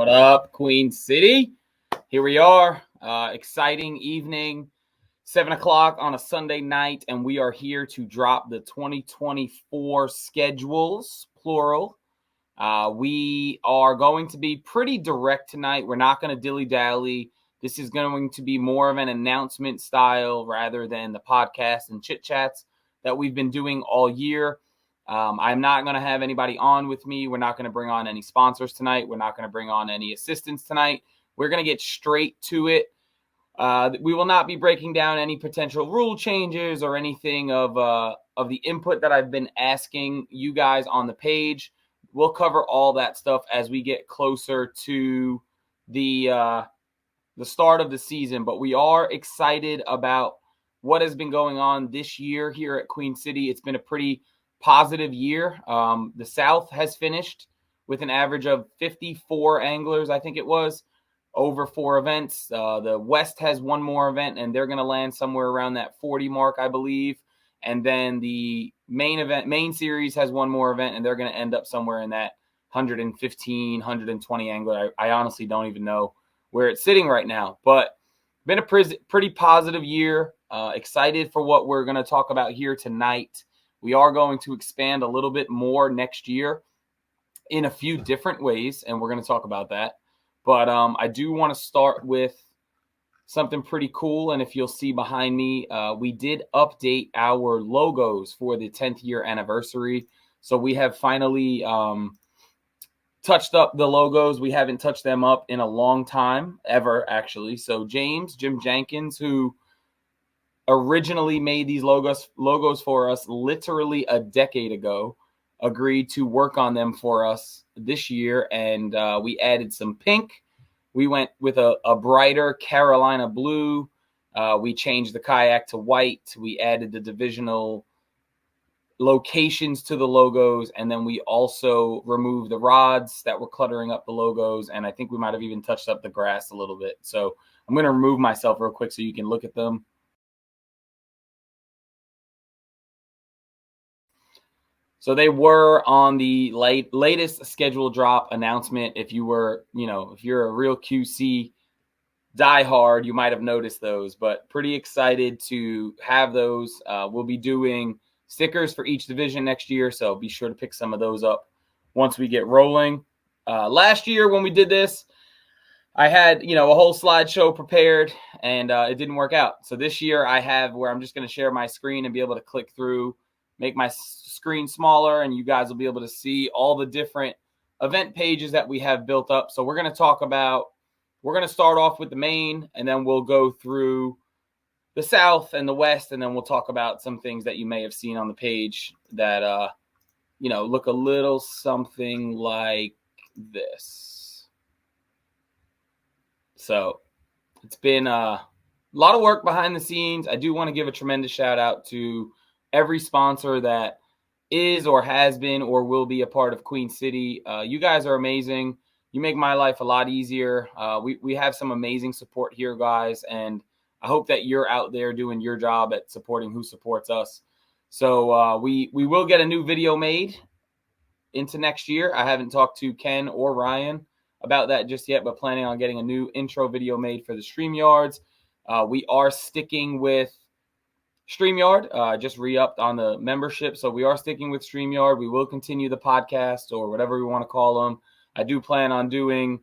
What up, Queen City? Here we are. Exciting evening, 7 o'clock on a Sunday night, and we are here to drop the 2024 schedules, plural. We are going to be pretty direct tonight. We're not going to dilly-dally. This is going to be more of an announcement style rather than the podcast and chit-chats that we've been doing all year. I'm not going to have anybody on with me. We're not going to bring on any sponsors tonight. We're not going to bring on any assistants tonight. We're going to get straight to it. We will not be breaking down any potential rule changes or anything of the input that I've been asking you guys on the page. We'll cover all that stuff as we get closer to the start of the season. But we are excited about what has been going on this year here at Queen City. It's been a pretty positive year. The South has finished with an average of 54 anglers, I think it was, over 4 events. The West has one more event, and they're going to land somewhere around that 40 mark, I believe. And then the main series has one more event, and they're going to end up somewhere in that 115, 120 angler. I honestly don't even know where it's sitting right now. But been a pretty positive year. Excited for what we're going to talk about here tonight. We are going to expand a little bit more next year in a few different ways, and we're going to talk about that. But I do want to start with something pretty cool, and if you'll see behind me, we did update our logos for the 10th year anniversary. So we have finally touched up the logos. We haven't touched them up in a long time, ever, actually. So Jim Jenkins, who originally made these logos for us literally a decade ago, agreed to work on them for us this year, and we added some pink. We went with a brighter Carolina blue. We changed the kayak to white. We added the divisional locations to the logos, and then we also removed the rods that were cluttering up the logos, and I think we might have even touched up the grass a little bit. So I'm going to remove myself real quick so you can look at them. So they were on the latest schedule drop announcement. If you're a real QC diehard, you might have noticed those, but pretty excited to have those. We'll be doing stickers for each division next year, so be sure to pick some of those up once we get rolling. Last year when we did this, I had, a whole slideshow prepared, and it didn't work out. So this year I have where I'm just going to share my screen and be able to click through, make my screen smaller, and you guys will be able to see all the different event pages that we have built up. So we're going to start off with the main, and then we'll go through the South and the West, and then we'll talk about some things that you may have seen on the page that, look a little something like this. So it's been a lot of work behind the scenes. I do want to give a tremendous shout out to every sponsor that is or has been or will be a part of Queen City. You guys are amazing. You make my life a lot easier. We have some amazing support here, guys, and I hope that you're out there doing your job at supporting who supports us. So we will get a new video made into next year. I haven't talked to Ken or Ryan about that just yet, but planning on getting a new intro video made for the StreamYards. We are sticking with StreamYard, just re-upped on the membership. So we are sticking with StreamYard. We will continue the podcast or whatever we want to call them. I do plan on doing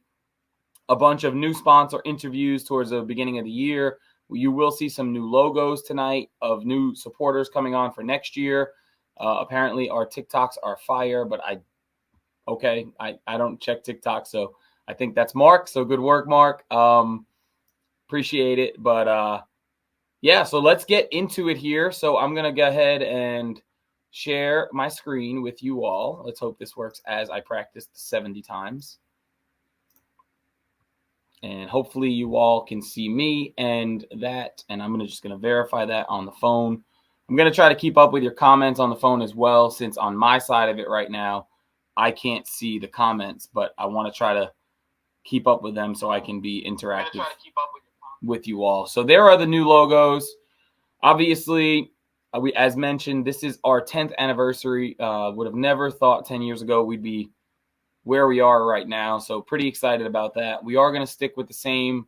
a bunch of new sponsor interviews towards the beginning of the year. You will see some new logos tonight of new supporters coming on for next year. Apparently our TikToks are fire, but I don't check TikTok, so I think that's Mark. So good work, Mark. Appreciate it. But yeah, so let's get into it here. So I'm going to go ahead and share my screen with you all. Let's hope this works as I practiced 70 times. And hopefully you all can see me and that. And I'm just going to verify that on the phone. I'm going to try to keep up with your comments on the phone as well, since on my side of it right now, I can't see the comments, but I want to try to keep up with them so I can be interactive with you all. So there are the new logos. Obviously, as mentioned, this is our 10th anniversary. Would have never thought 10 years ago we'd be where we are right now. So pretty excited about that. We are going to stick with the same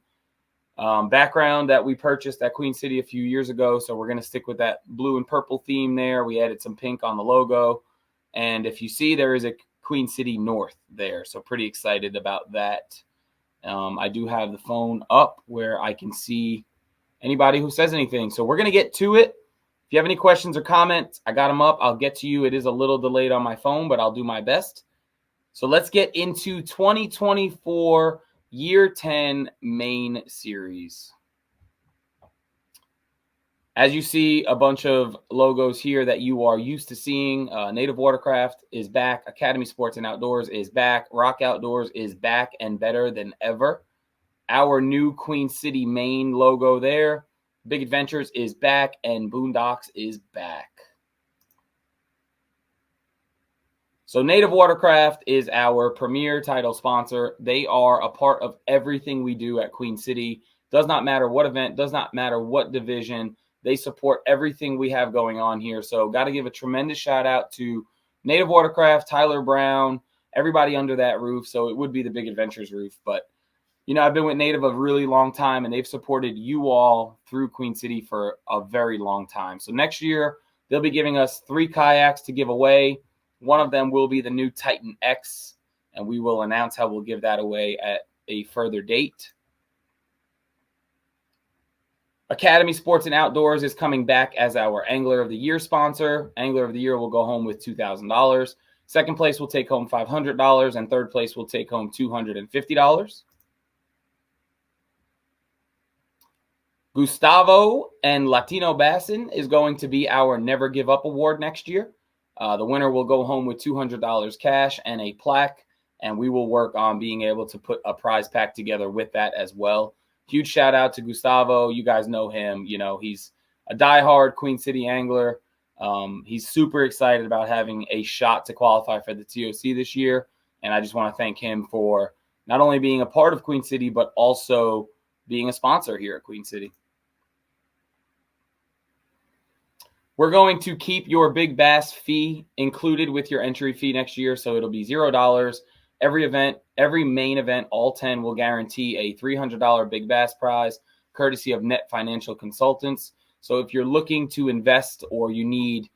background that we purchased at Queen City a few years ago. So we're going to stick with that blue and purple theme there. We added some pink on the logo. And if you see, there is a Queen City North there. So pretty excited about that. I do have the phone up where I can see anybody who says anything. So we're going to get to it. If you have any questions or comments, I got them up. I'll get to you. It is a little delayed on my phone, but I'll do my best. So let's get into 2024 Year 10 Main Series. As you see, a bunch of logos here that you are used to seeing. Native Watercraft is back. Academy Sports and Outdoors is back. Rock Outdoors is back and better than ever. Our new Queen City, Maine logo there. Big Adventures is back, and Boondocks is back. So Native Watercraft is our premier title sponsor. They are a part of everything we do at Queen City. Does not matter what event, does not matter what division. They support everything we have going on here. So got to give a tremendous shout out to Native Watercraft, Tyler Brown, everybody under that roof. So it would be the Big Adventures roof. But, you know, I've been with Native a really long time, and they've supported you all through Queen City for a very long time. So next year, they'll be giving us 3 kayaks to give away. One of them will be the new Titan X, and we will announce how we'll give that away at a further date. Academy Sports and Outdoors is coming back as our Angler of the Year sponsor. Angler of the Year will go home with $2,000. Second place will take home $500, and third place will take home $250. Gustavo and Latino Bassin is going to be our Never Give Up Award next year. The winner will go home with $200 cash and a plaque, and we will work on being able to put a prize pack together with that as well. Huge shout out to Gustavo. You guys know him. You know, he's a diehard Queen City angler. He's super excited about having a shot to qualify for the TOC this year, and I just want to thank him for not only being a part of Queen City, but also being a sponsor here at Queen City. We're going to keep your big bass fee included with your entry fee next year, so it'll be $0. Every event, every main event, all 10 will guarantee a $300 big bass prize, courtesy of Net Financial Consultants. So if you're looking to invest or you need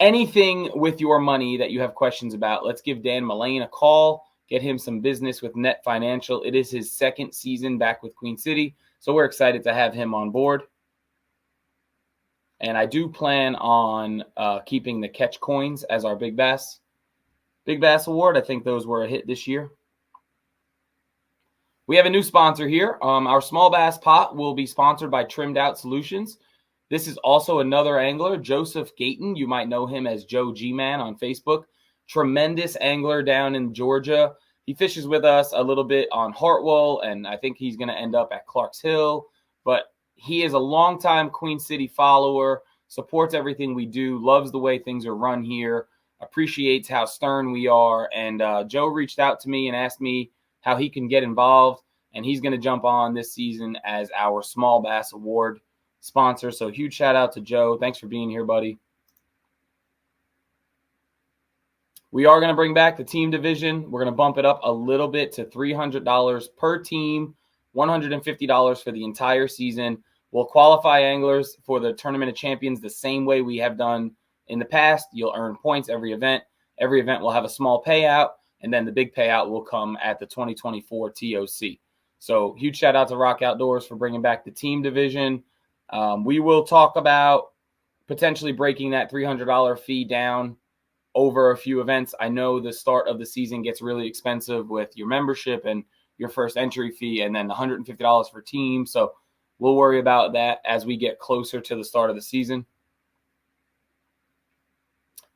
anything with your money that you have questions about, let's give Dan Mullane a call, get him some business with Net Financial. It is his second season back with Queen City, so we're excited to have him on board. And I do plan on keeping the catch coins as our Big Bass Award. I think those were a hit this year. We have a new sponsor here. Our small bass pot will be sponsored by Trimmed Out Solutions. This is also another angler, Joseph Gayton. You might know him as Joe G-Man on Facebook. Tremendous angler down in Georgia. He fishes with us a little bit on Hartwell, and I think he's going to end up at Clarks Hill. But he is a longtime Queen City follower, supports everything we do, loves the way things are run here, appreciates how stern we are. And Joe reached out to me and asked me how he can get involved, and he's going to jump on this season as our Small Bass Award sponsor. So huge shout out to Joe. Thanks for being here, buddy. We are going to bring back the team division. We're going to bump it up a little bit to $300 per team, $150 for the entire season. We'll qualify anglers for the Tournament of Champions the same way we have done in the past. You'll earn points every event. Every event will have a small payout, and then the big payout will come at the 2024 TOC. So huge shout out to Rock Outdoors for bringing back the team division. We will talk about potentially breaking that $300 fee down over a few events. I know the start of the season gets really expensive with your membership and your first entry fee, and then $150 for team. So we'll worry about that as we get closer to the start of the season.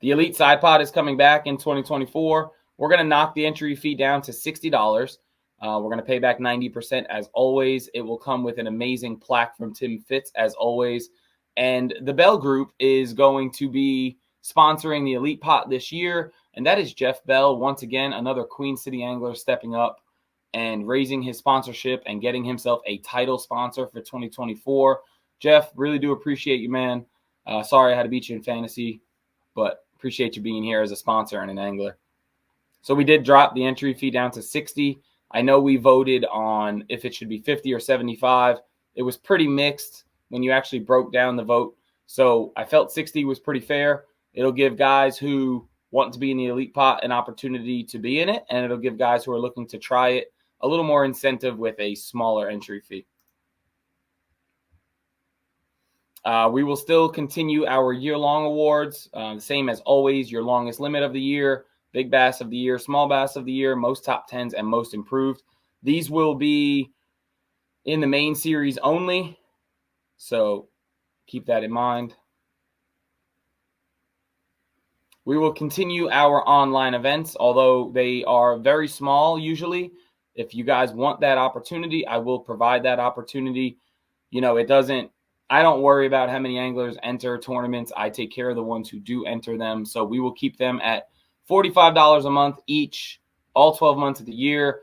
The Elite Side Pod is coming back in 2024. We're going to knock the entry fee down to $60. We're going to pay back 90% as always. It will come with an amazing plaque from Tim Fitz as always. And the Bell Group is going to be sponsoring the Elite Pot this year, and that is Jeff Bell. Once again, another Queen City angler stepping up and raising his sponsorship and getting himself a title sponsor for 2024. Jeff, really do appreciate you, man. Sorry I had to beat you in fantasy, but appreciate you being here as a sponsor and an angler. So we did drop the entry fee down to $60. I know we voted on if it should be $50 or $75. It was pretty mixed when you actually broke down the vote. So I felt $60 was pretty fair. It'll give guys who want to be in the elite pot an opportunity to be in it, and it'll give guys who are looking to try it a little more incentive with a smaller entry fee. We will still continue our year-long awards, the same as always, your longest limit of the year, big bass of the year, small bass of the year, most top tens, and most improved. These will be in the main series only, so keep that in mind. We will continue our online events, although they are very small usually. If you guys want that opportunity, I will provide that opportunity. You know, I don't worry about how many anglers enter tournaments. I take care of the ones who do enter them. So we will keep them at $45 a month each, all 12 months of the year.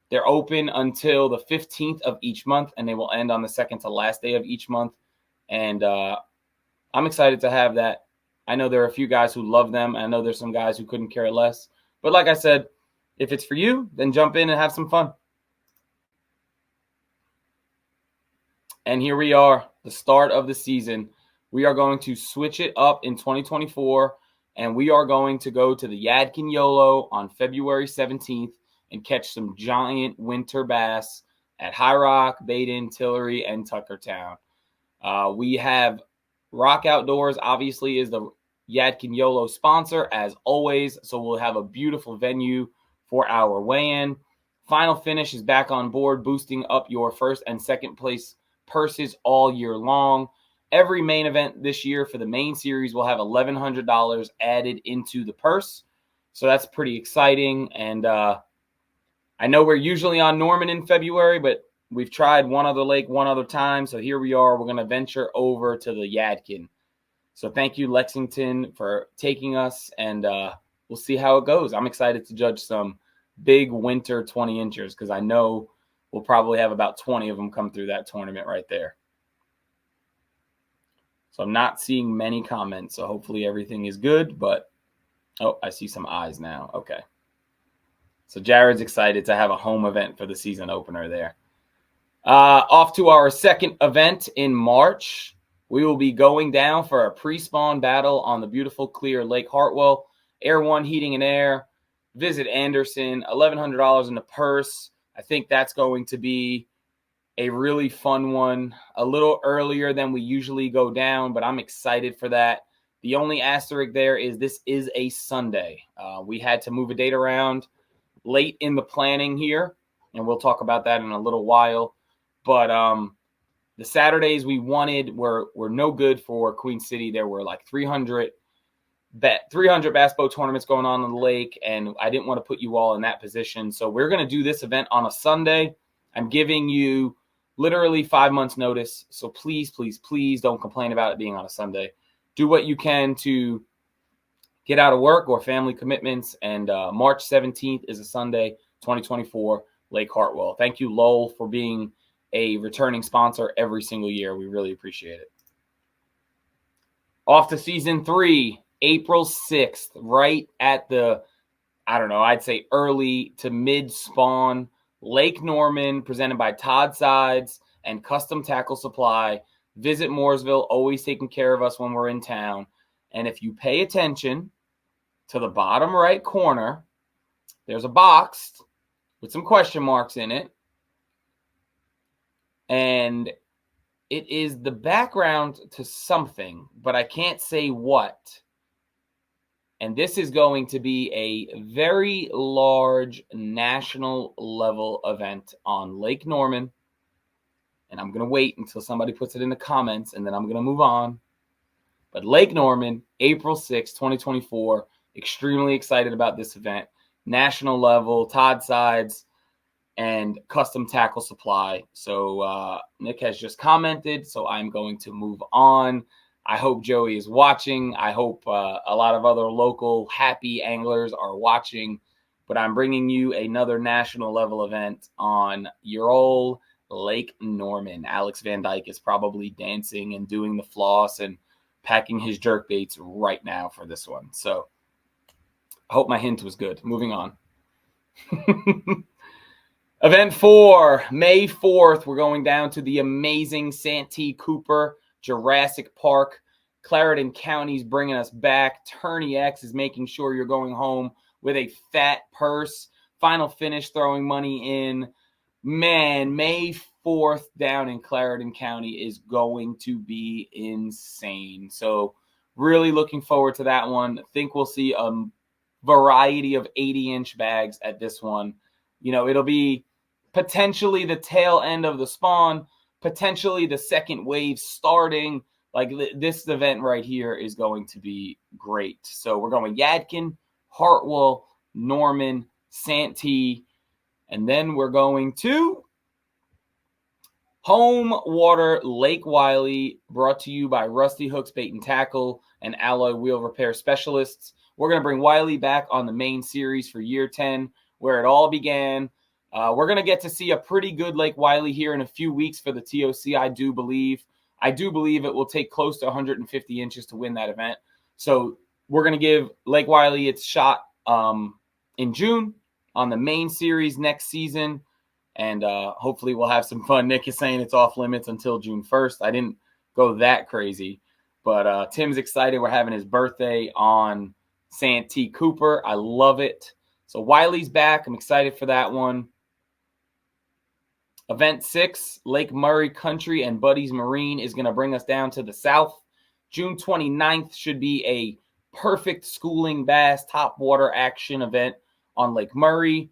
They're open until the 15th of each month, and they will end on the second to last day of each month. And I'm excited to have that. I know there are a few guys who love them. I know there's some guys who couldn't care less. But like I said, if it's for you, then jump in and have some fun. And here we are, the start of the season. We are going to switch it up in 2024, and we are going to go to the Yadkin YOLO on February 17th and catch some giant winter bass at High Rock, Baden, Tillery, and Tuckertown. We have Rock Outdoors, obviously, is the Yadkin YOLO sponsor, as always, so we'll have a beautiful venue for our weigh-in. Final Finish is back on board, boosting up your first and second place purses all year long. Every main event this year for the main series will have $1,100 added into the purse. So that's pretty exciting. And I know we're usually on Norman in February, but we've tried one other lake one other time. So here we are. We're going to venture over to the Yadkin. So thank you, Lexington, for taking us. And we'll see how it goes. I'm excited to judge some big winter 20 inchers because I know we'll probably have about 20 of them come through that tournament right there. So I'm not seeing many comments, so hopefully everything is good. But, oh, I see some eyes now. Okay. So Jared's excited to have a home event for the season opener there. Off to our second event in March. We will be going down for a pre-spawn battle on the beautiful, clear Lake Hartwell. Air One Heating and Air. Visit Anderson. $1,100 in the purse. I think that's going to be a really fun one. A little earlier than we usually go down, but I'm excited for that. The only asterisk there is this is a Sunday. We had to move a date around late in the planning here, and we'll talk about that in a little while. But the Saturdays we wanted were no good for Queen City. There were like 300 bass boat tournaments going on the lake, and I didn't want to put you all in that position. So we're going to do this event on a Sunday. I'm giving you literally 5 months notice. So please, please, please don't complain about it being on a Sunday. Do what you can to get out of work or family commitments. And March 17th is a Sunday, 2024, Lake Hartwell. Thank you, Lowell, for being a returning sponsor every single year. We really appreciate it. Off to season 3. April 6th, right at the, I'd say early to mid-spawn, Lake Norman, presented by Todd Sides and Custom Tackle Supply. Visit Mooresville, always taking care of us when we're in town. And if you pay attention to the bottom right corner, there's a box with some question marks in it. And it is the background to something, but I can't say what. And this is going to be a very large national level event on Lake Norman. And I'm going to wait until somebody puts it in the comments, and then I'm going to move on. But Lake Norman, April 6, 2024. Extremely excited about this event. National level, Todd Sides, and Custom Tackle Supply. So Nick has just commented, so I'm going to move on. I hope Joey is watching. I hope a lot of other local happy anglers are watching. But I'm bringing you another national level event on your old Lake Norman. Alex Van Dyke is probably dancing and doing the floss and packing his jerk baits right now for this one. So I hope my hint was good. Moving on. Event 4, May 4th, we're going down to the amazing Santee Cooper Jurassic Park. Clarendon County's bringing us back. Tourney X is making sure you're going home with a fat purse. Final Finish throwing money in. Man, May 4th down in Clarendon County is going to be insane. So really looking forward to that one. I think we'll see a variety of 80-inch bags at this one. You know, it'll be potentially the tail end of the spawn, potentially the second wave starting. Like this event right here is going to be great. So we're going Yadkin, Hartwell, Norman, Santee, and then we're going to Home Water Lake Wiley, brought to you by Rusty Hooks Bait and Tackle and Alloy Wheel Repair Specialists. We're going to bring Wiley back on the main series for year 10, where it all began. We're going to get to see a pretty good Lake Wiley here in a few weeks for the TOC, I do believe. I do believe it will take close to 150 inches to win that event. So we're going to give Lake Wiley its shot in June on the main series next season. And hopefully we'll have some fun. Nick is saying it's off limits until June 1st. I didn't go that crazy. But Tim's excited. We're having his birthday on Santee Cooper. I love it. So Wiley's back. I'm excited for that one. Event 6, Lake Murray Country and Buddy's Marine is going to bring us down to the south. June 29th should be a perfect schooling bass top water action event on Lake Murray.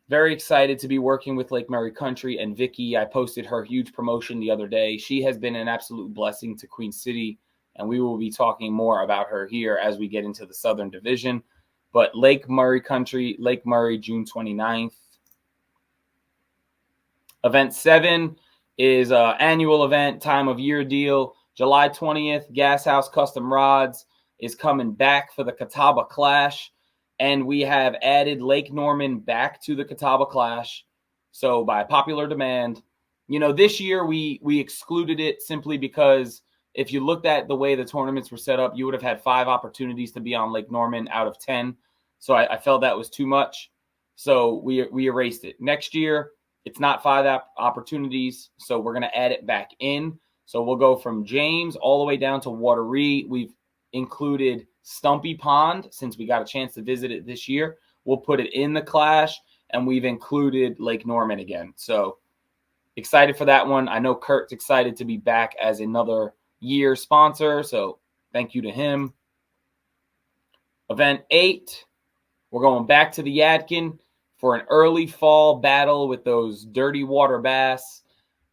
Very excited to be working with Lake Murray Country and Vicky. I posted her huge promotion the other day. She has been an absolute blessing to Queen City, and we will be talking more about her here as we get into the Southern Division. But Lake Murray Country, Lake Murray, June 29th. Event 7 is an annual event, time of year deal. July 20th, Gas House Custom Rods is coming back for the Catawba Clash. And we have added Lake Norman back to the Catawba Clash. So by popular demand, you know, this year we excluded it simply because if you looked at the way the tournaments were set up, you would have had 5 opportunities to be on Lake Norman out of 10. So I felt that was too much. So we erased it. Next year, it's not 5 opportunities. So we're going to add it back in. So we'll go from James all the way down to Wateree. We've included Stumpy Pond, since we got a chance to visit it this year. We'll put it in the Clash, and we've included Lake Norman again. So excited for that one. I know Kurt's excited to be back as another year sponsor, so thank you to him. Event 8, we're going back to the Yadkin for an early fall battle with those dirty water bass.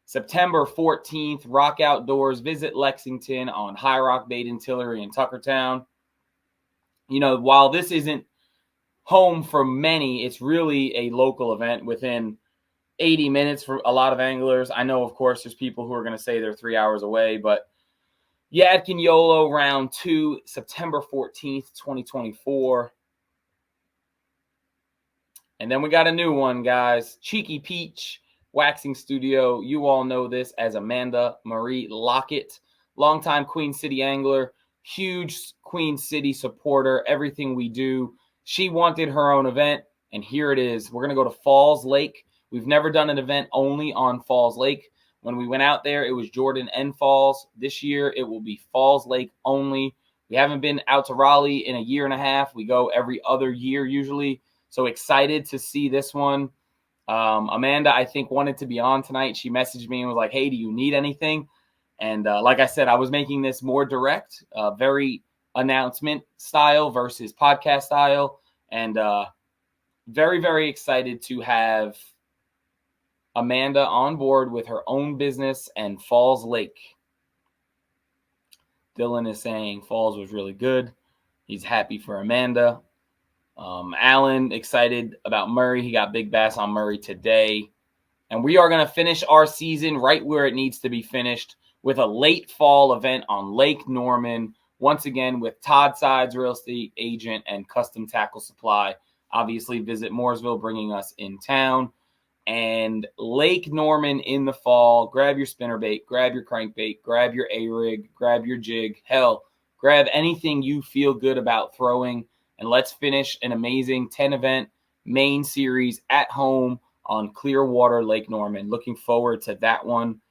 September 14th, Rock Outdoors, visit Lexington on High Rock Bait and Tillery in Tuckertown. You know, while this isn't home for many, it's really a local event within 80 minutes for a lot of anglers. I know, of course, there's people who are going to say they're 3 hours away, but Yadkin YOLO Round 2, September 14th, 2024. And then we got a new one, guys. Cheeky Peach Waxing Studio. You all know this as Amanda Marie Lockett, longtime Queen City angler, huge Queen City supporter, everything we do. She wanted her own event, and here it is. We're going to go to Falls Lake. We've never done an event only on Falls Lake. When we went out there, it was Jordan and Falls. This year, it will be Falls Lake only. We haven't been out to Raleigh in a year and a half. We go every other year usually. So excited to see this one. Amanda, I think, wanted to be on tonight. She messaged me and was like, hey, do you need anything? And like I said, I was making this more direct, very announcement style versus podcast style. And very, very excited to have Amanda on board with her own business and Falls Lake. Dylan is saying Falls was really good. He's happy for Amanda. Alan, excited about Murray. He got big bass on Murray today. And we are going to finish our season right where it needs to be finished with a late fall event on Lake Norman. Once again, with Todd Sides, real estate agent and custom tackle supply. Obviously, visit Mooresville, bringing us in town. And Lake Norman in the fall. Grab your spinnerbait, grab your crankbait, grab your A-rig, grab your jig. Hell, Grab anything you feel good about throwing, and let's finish an amazing 10-event main series at home on Clearwater Lake Norman. Looking forward to that one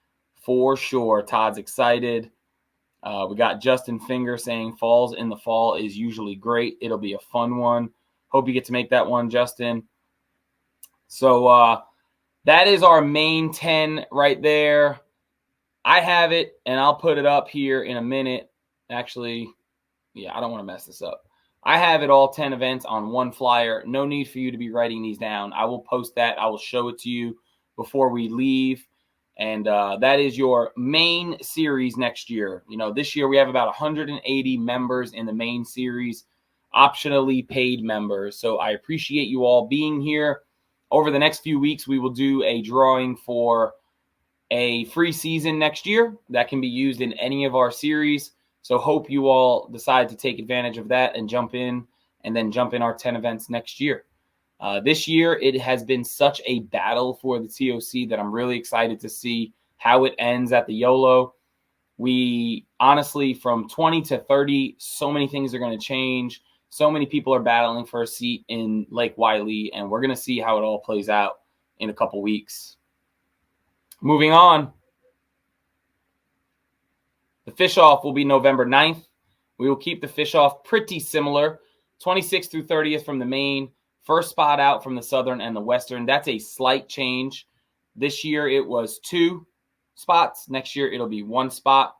for sure. Todd's excited. We got Justin Finger saying falls in the fall is usually great. It'll be a fun one. Hope you get to make that one, Justin. So that is our main 10 right there. I have it, and I'll put it up here in a minute. Actually, yeah, I don't want to mess this up. I have it all 10 events on one flyer. No need for you to be writing these down. I will post that. I will show it to you before we leave. And that is your main series next year. This year we have about 180 members in the main series, optionally paid members. So I appreciate you all being here. Over the next few weeks, we will do a drawing for a free season next year that can be used in any of our series. So hope you all decide to take advantage of that and jump in our 10 events next year. This year, it has been such a battle for the TOC that I'm really excited to see how it ends at the YOLO. We honestly, from 20 to 30, so many things are going to change. So many people are battling for a seat in Lake Wiley, and we're going to see how it all plays out in a couple weeks. Moving on. The fish-off will be November 9th. We will keep the fish-off pretty similar. 26th through 30th from the main. First spot out from the southern and the western. That's a slight change. This year it was 2 spots. Next year it'll be 1 spot.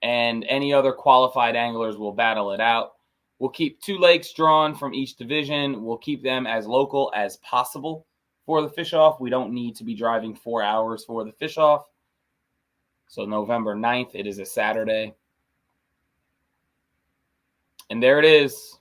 And any other qualified anglers will battle it out. We'll keep 2 lakes drawn from each division. We'll keep them as local as possible for the fish-off. We don't need to be driving 4 hours for the fish-off. So November 9th, it is a Saturday. And there it is.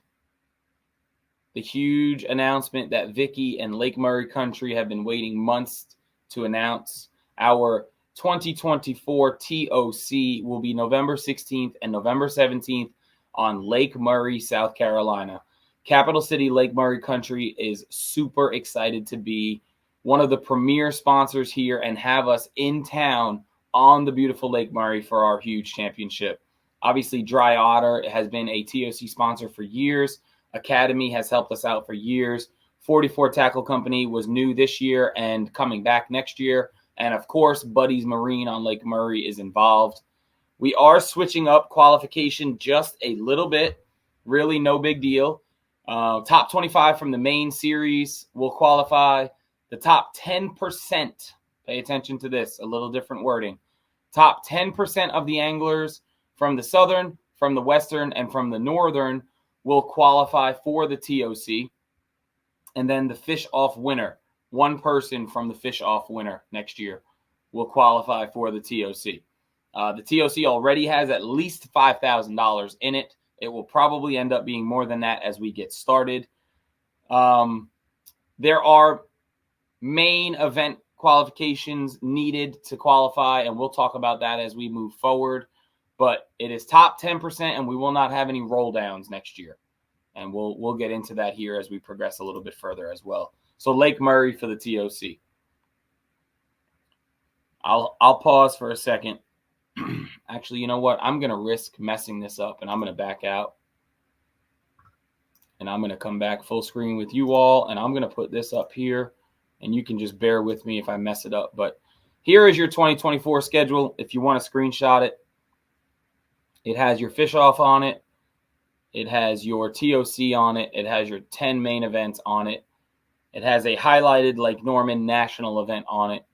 The huge announcement that Vicky and Lake Murray Country have been waiting months to announce. Our 2024 TOC will be November 16th and November 17th on Lake Murray, South Carolina. Capital City Lake Murray Country is super excited to be one of the premier sponsors here and have us in town on the beautiful Lake Murray for our huge championship. Obviously, Dry Otter has been a TOC sponsor for years. Academy has helped us out for years. 44 Tackle Company was new this year and coming back next year. And of course, Buddy's Marine on Lake Murray is involved. We are switching up qualification just a little bit. Really no big deal. Top 25 from the main series will qualify. The top 10%, pay attention to this, a little different wording. Top 10% of the anglers from the southern, from the western, and from the northern will qualify for the TOC. And then the fish-off winner, 1 person from the fish-off winner next year will qualify for the TOC. The TOC already has at least $5,000 in it. It will probably end up being more than that as we get started. There are main event qualifications needed to qualify, and we'll talk about that as we move forward. But it is top 10%, and we will not have any roll downs next year. And we'll get into that here as we progress a little bit further as well. So Lake Murray for the TOC. I'll pause for a second. Actually, you know what? I'm going to risk messing this up, and I'm going to back out. And I'm going to come back full screen with you all, and I'm going to put this up here. And you can just bear with me if I mess it up. But here is your 2024 schedule. If you want to screenshot it, it has your fish-off on it. It has your TOC on it. It has your 10 main events on it. It has a highlighted Lake Norman national event on it.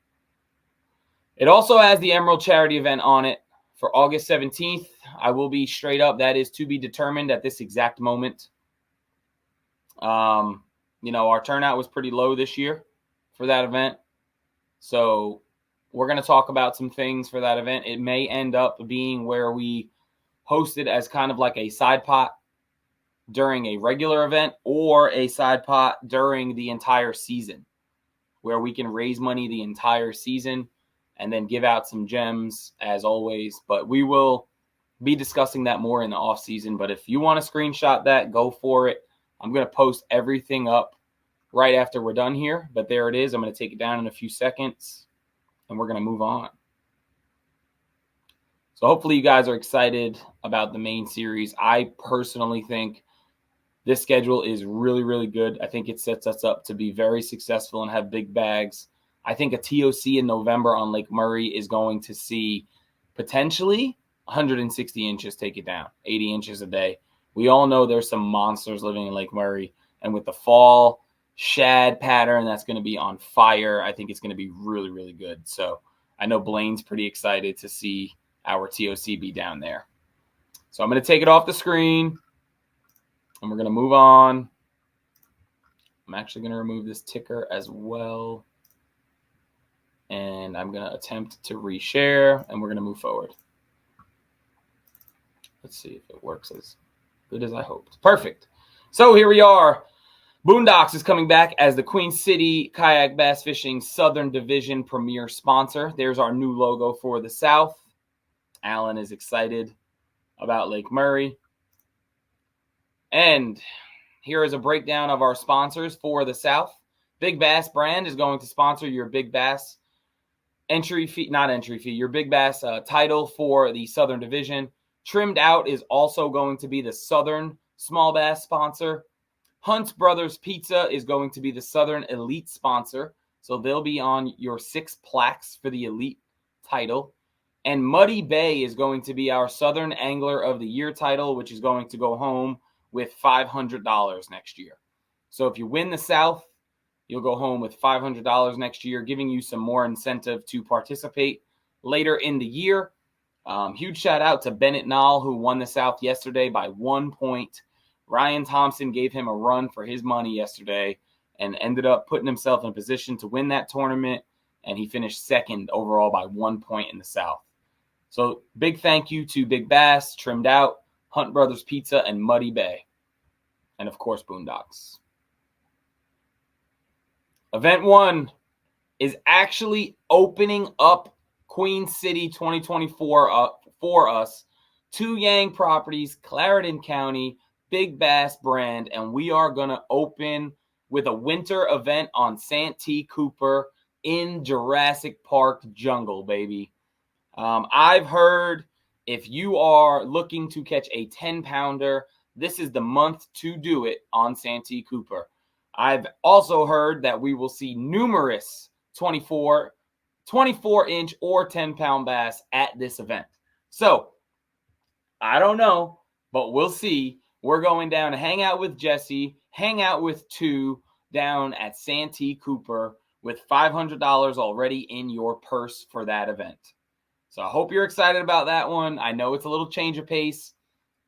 It also has the Emerald Charity event on it for August 17th. I will be straight up. That is to be determined at this exact moment. Our turnout was pretty low this year for that event. So we're going to talk about some things for that event. It may end up being where we host it as kind of like a side pot during a regular event or a side pot during the entire season where we can raise money the entire season and then give out some gems as always. But we will be discussing that more in the off season. But if you want to screenshot that, go for it. I'm going to post everything up right after we're done here. But there it is. I'm going to take it down in a few seconds and we're going to move on. So hopefully you guys are excited about the main series. I personally think this schedule is really, really good. I think it sets us up to be very successful and have big bags. I think a TOC in November on Lake Murray is going to see potentially 160 inches take it down, 80 inches a day. We all know there's some monsters living in Lake Murray. And with the fall shad pattern that's going to be on fire, I think it's going to be really, really good. So I know Blaine's pretty excited to see our TOC be down there. So I'm going to take it off the screen. And we're going to move on. I'm actually going to remove this ticker as well. And I'm going to attempt to reshare, and we're going to move forward. Let's see if it works as good as I hoped. Perfect. So here we are. Boondocks is coming back as the Queen City Kayak Bass Fishing Southern Division premier sponsor. There's our new logo for the South. Alan is excited about Lake Murray. And here is a breakdown of our sponsors for the South. Big Bass brand is going to sponsor your Big Bass your Big Bass title for the Southern Division. Trimmed Out is also going to be the Southern Small Bass sponsor. Hunt's Brothers Pizza is going to be the Southern Elite sponsor. So they'll be on your 6 plaques for the Elite title. And Muddy Bay is going to be our Southern Angler of the Year title, which is going to go home with $500 next year. So if you win the South, you'll go home with $500 next year, giving you some more incentive to participate later in the year. Huge shout out to Bennett Knoll, who won the South yesterday by 1 point. Ryan Thompson gave him a run for his money yesterday and ended up putting himself in a position to win that tournament, and he finished second overall by 1 point in the South. So big thank you to Big Bass, Trimmed Out, Hunt Brothers Pizza, and Muddy Bay. And, of course, Boondocks. Event 1 is actually opening up Queen City 2024 for us. 2 Yang properties, Clarendon County, Big Bass brand, and we are going to open with a winter event on Santee Cooper in Jurassic Park jungle, baby. I've heard if you are looking to catch a 10-pounder, this is the month to do it on Santee Cooper. I've also heard that we will see numerous 24-inch or 10-pound bass at this event. So, I don't know, but we'll see. We're going down to hang out with Jesse, hang out with 2 down at Santee Cooper with $500 already in your purse for that event. So I hope you're excited about that one. I know it's a little change of pace.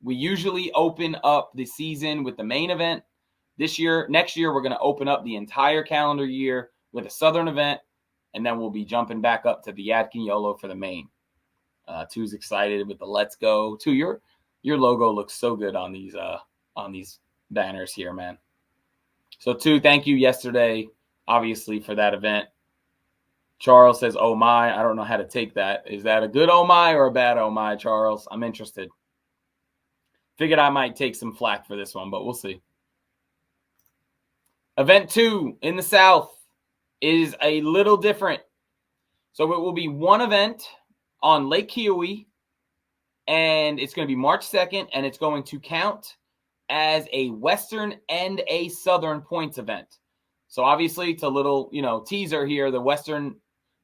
We usually open up the season with the main event. Next year, we're going to open up the entire calendar year with a Southern event, and then we'll be jumping back up to the Yadkin YOLO for the main. 2's excited with the Let's Go. 2, your logo looks so good on these banners here, man. So 2, thank you yesterday, obviously, for that event. Charles says, oh my, I don't know how to take that. Is that a good oh my or a bad oh my, Charles? I'm interested. Figured I might take some flack for this one, but we'll see. Event 2 in the South is a little different. So it will be one event on Lake Kiowee, and it's going to be March 2nd, and it's going to count as a Western and a Southern points event. So obviously, it's a little, teaser here. The Western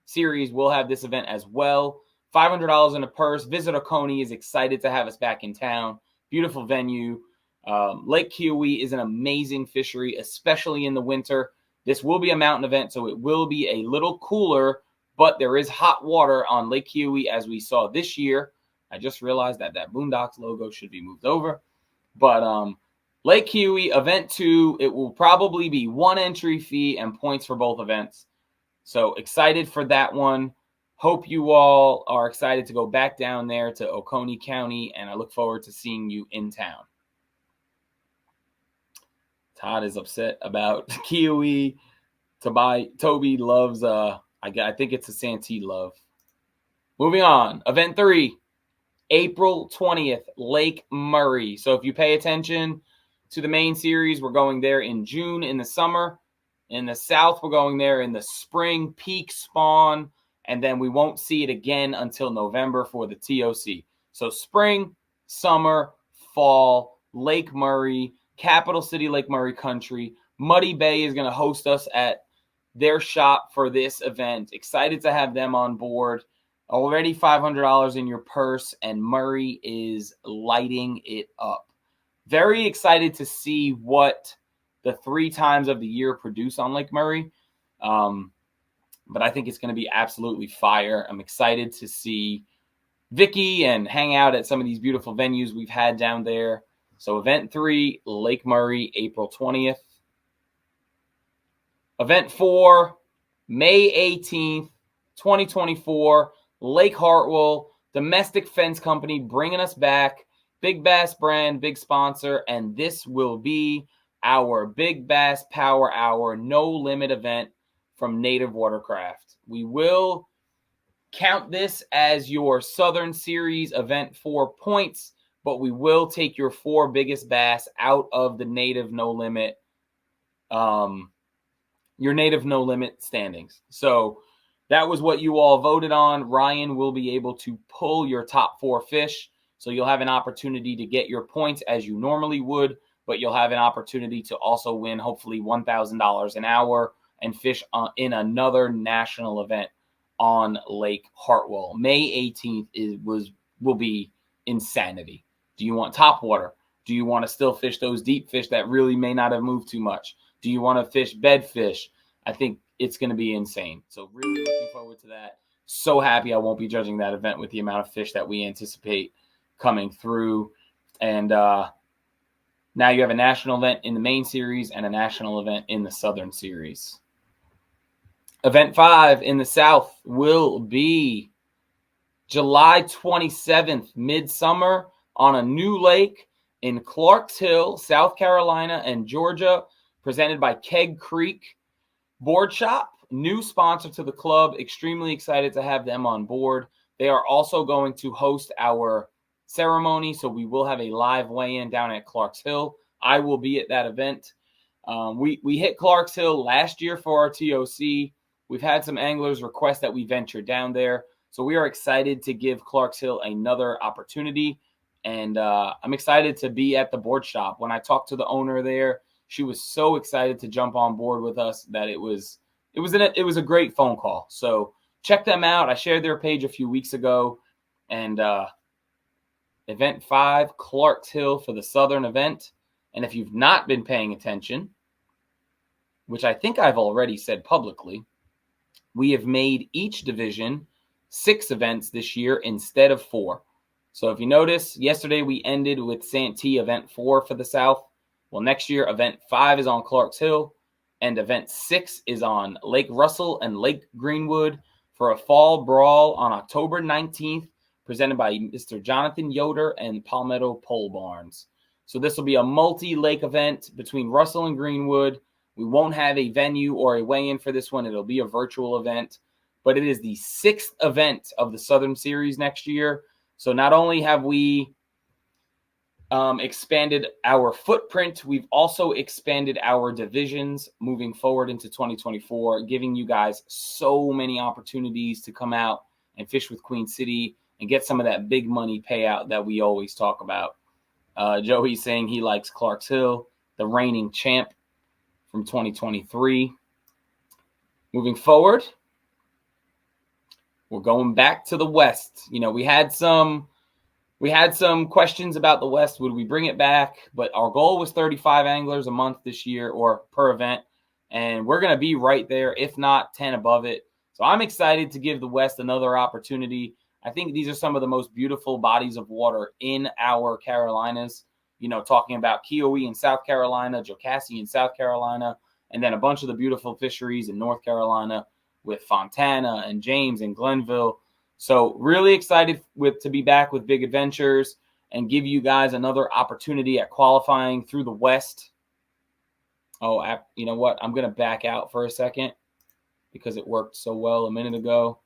Series will have this event as well. $500 in a purse. Visit Oconee is excited to have us back in town. Beautiful venue. Lake Kiowee is an amazing fishery, especially in the winter. This will be a mountain event, so it will be a little cooler, but there is hot water on Lake Kiowee as we saw this year. I just realized that Boondocks logo should be moved over. But Lake Kiowee, Event 2, it will probably be 1 entry fee and points for both events. So excited for that one. Hope you all are excited to go back down there to Oconee County, and I look forward to seeing you in town. Todd is upset about Kiowee. Toby loves, I think it's a Santee love. Moving on. Event 3, April 20th, Lake Murray. So if you pay attention to the main series, we're going there in June in the summer. In the South, we're going there in the spring, peak spawn. and then we won't see it again until November for the TOC. So spring, summer, fall, Lake Murray, Capital City Lake Murray Country. Muddy Bay is going to host us at their shop for this event. Excited to have them on board. Already $500 in your purse, and Murray is lighting it up. Very excited to see what the 3 times of the year produce on Lake Murray. But I think it's going to be absolutely fire. I'm excited to see Vicky and hang out at some of these beautiful venues we've had down there. So event 3, Lake Murray, April 20th. Event 4, May 18th, 2024, Lake Hartwell, domestic fence company bringing us back. Big Bass brand, big sponsor, and this will be our Big Bass Power Hour no limit event from Native Watercraft. We will count this as your Southern Series event for points, but we will take your 4 biggest bass out of the Native No Limit, your Native No Limit standings. So that was what you all voted on. Ryan will be able to pull your top 4 fish. So you'll have an opportunity to get your points as you normally would, but you'll have an opportunity to also win hopefully $1,000 an hour and fish in another national event on Lake Hartwell. May 18th will be insanity. Do you want top water? Do you want to still fish those deep fish that really may not have moved too much? Do you want to fish bed fish? I think it's going to be insane. So really looking forward to that. So happy I won't be judging that event with the amount of fish that we anticipate coming through. And now you have a national event in the main series and a national event in the Southern Series. Event 5 in the South will be July 27th, midsummer, on a new lake in Clarks Hill, South Carolina and Georgia, presented by Keg Creek Board Shop, new sponsor to the club. Extremely excited to have them on board. They are also going to host our ceremony, so we will have a live weigh-in down at Clarks Hill. I will be at that event. We hit Clarks Hill last year for our TOC. We've had some anglers request that we venture down there. So we are excited to give Clarks Hill another opportunity. And I'm excited to be at the board shop. When I talked to the owner there, she was so excited to jump on board with us that it was a great phone call. So check them out. I shared their page a few weeks ago. And event 5, Clarks Hill for the Southern event. And if you've not been paying attention, which I think I've already said publicly, we have made each division 6 events this year instead of 4. So if you notice, yesterday we ended with Santee event 4 for the South. Well, next year, event 5 is on Clarks Hill, and event 6 is on Lake Russell and Lake Greenwood for a fall brawl on October 19th, presented by Mr. Jonathan Yoder and Palmetto Pole Barns. So this will be a multi-lake event between Russell and Greenwood. We won't have a venue or a weigh-in for this one. It'll be a virtual event, but it is the 6th event of the Southern Series next year. So not only have we expanded our footprint, we've also expanded our divisions moving forward into 2024, giving you guys so many opportunities to come out and fish with Queen City and get some of that big money payout that we always talk about. Joey's saying he likes Clarks Hill, the reigning champ from 2023. Moving forward, we're going back to the West. You know, we had some questions about the West. Would we bring it back? But our goal was 35 anglers a month this year, or per event, and we're going to be right there, if not 10 above it. So I'm excited to give the West another opportunity. I think these are some of the most beautiful bodies of water in our Carolinas. You know, talking about Kiowa in South Carolina, Jocassee in South Carolina, and then a bunch of the beautiful fisheries in North Carolina with Fontana and James and Glenville. So really excited to be back with Big Adventures and give you guys another opportunity at qualifying through the West. Oh, you know what? I'm going to back out for a second because it worked so well a minute ago.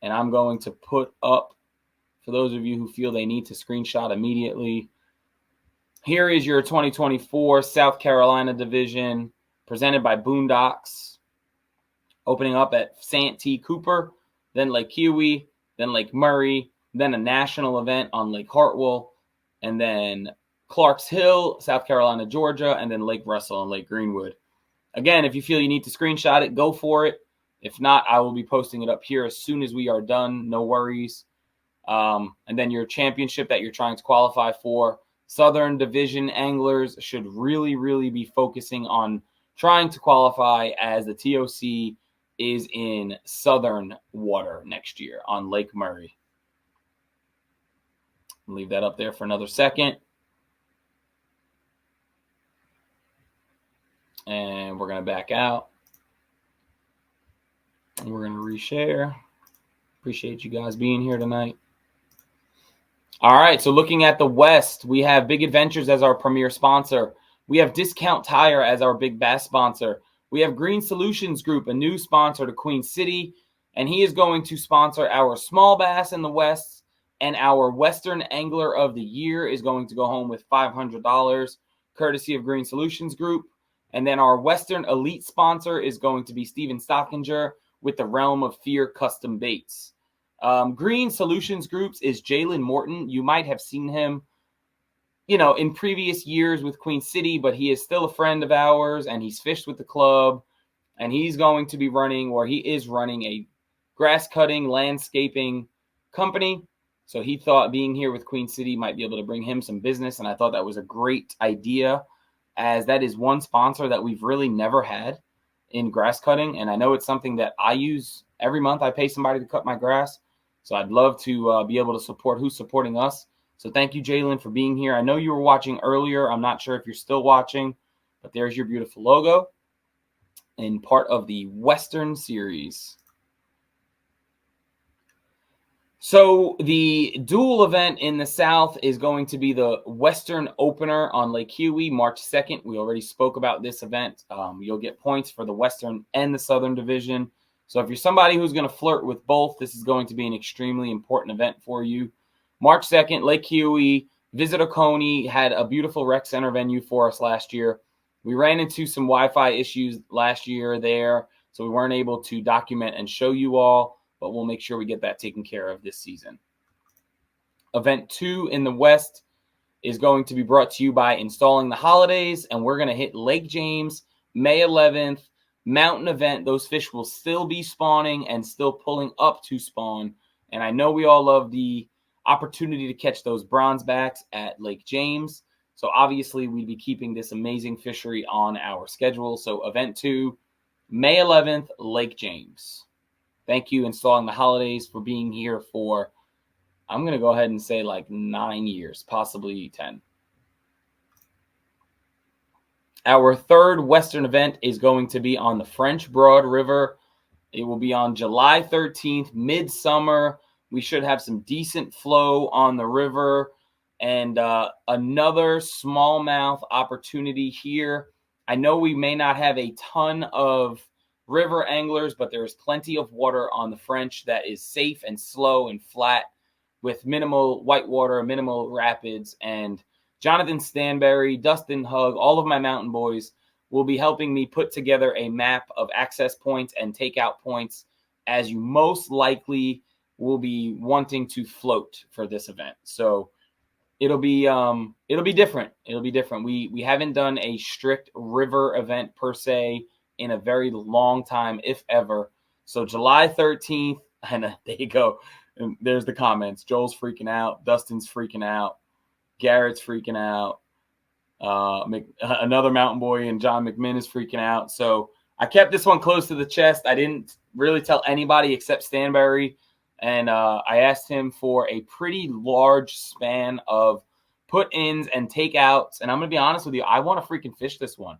And I'm going to put up, for those of you who feel they need to screenshot immediately, here is your 2024 South Carolina division presented by Boondocks, opening up at Santee Cooper, then Lake Huey, then Lake Murray, then a national event on Lake Hartwell, and then Clarks Hill, South Carolina, Georgia, and then Lake Russell and Lake Greenwood. Again, if you feel you need to screenshot it, go for it. If not, I will be posting it up here as soon as we are done. No worries. And then your championship that you're trying to qualify for. Southern Division anglers should really, really be focusing on trying to qualify, as the TOC is in southern water next year on Lake Murray. Leave that up there for another second. And we're going to back out. And we're going to reshare. Appreciate you guys being here tonight. All right, so looking at the West, we have Big Adventures as our premier sponsor. We have Discount Tire as our big bass sponsor. We have Green Solutions Group, a new sponsor to Queen City, and he is going to sponsor our small bass in the West, and our Western Angler of the Year is going to go home with $500, courtesy of Green Solutions Group. And then our Western Elite sponsor is going to be Steven Stockinger with the Realm of Fear Custom Baits. Green Solutions Groups is Jalen Morton. You might have seen him, in previous years with Queen City, but he is still a friend of ours, and he's fished with the club, and he's going to be running, or he is running, a grass cutting landscaping company. So he thought being here with Queen City might be able to bring him some business, and I thought that was a great idea, as that is one sponsor that we've really never had in grass cutting, and I know it's something that I use every month. I pay somebody to cut my grass, so I'd love to be able to support who's supporting us. So thank you, Jalen, for being here. I know you were watching earlier. I'm not sure if you're still watching, but there's your beautiful logo and part of the Western Series. So the dual event in the South is going to be the Western Opener on Lake Huey, March 2nd. We already spoke about this event. You'll get points for the Western and the Southern Division. So if you're somebody who's going to flirt with both, this is going to be an extremely important event for you. March 2nd, Lake Huey. Visit Oconee had a beautiful rec center venue for us last year. We ran into some Wi-Fi issues last year there, so we weren't able to document and show you all, but we'll make sure we get that taken care of this season. Event 2 in the West is going to be brought to you by Installing the Holidays, and we're going to hit Lake James May 11th. Mountain event. Those fish will still be spawning and still pulling up to spawn. And I know we all love the opportunity to catch those bronze backs at Lake James. So obviously we'd be keeping this amazing fishery on our schedule. So event 2, May 11th, Lake James. Thank you, Installing the Holidays, for being here for, I'm going to go ahead and say, like 9 years, possibly 10. Our third Western event is going to be on the French Broad River. It will be on July 13th, midsummer. We should have some decent flow on the river, and another smallmouth opportunity here. I know we may not have a ton of river anglers, but there is plenty of water on the French that is safe and slow and flat with minimal whitewater, minimal rapids, and Jonathan Stanberry, Dustin Hugg, all of my mountain boys will be helping me put together a map of access points and takeout points, as you most likely will be wanting to float for this event. So it'll be different. It'll be different. We haven't done a strict river event per se in a very long time, if ever. So July 13th, and there you go. And there's the comments. Joel's freaking out. Dustin's freaking out. Garrett's freaking out. Another mountain boy and John McMinn is freaking out. So I kept this one close to the chest. I didn't really tell anybody except Stanberry. And I asked him for a pretty large span of put-ins and takeouts. And I'm going to be honest with you, I want to freaking fish this one.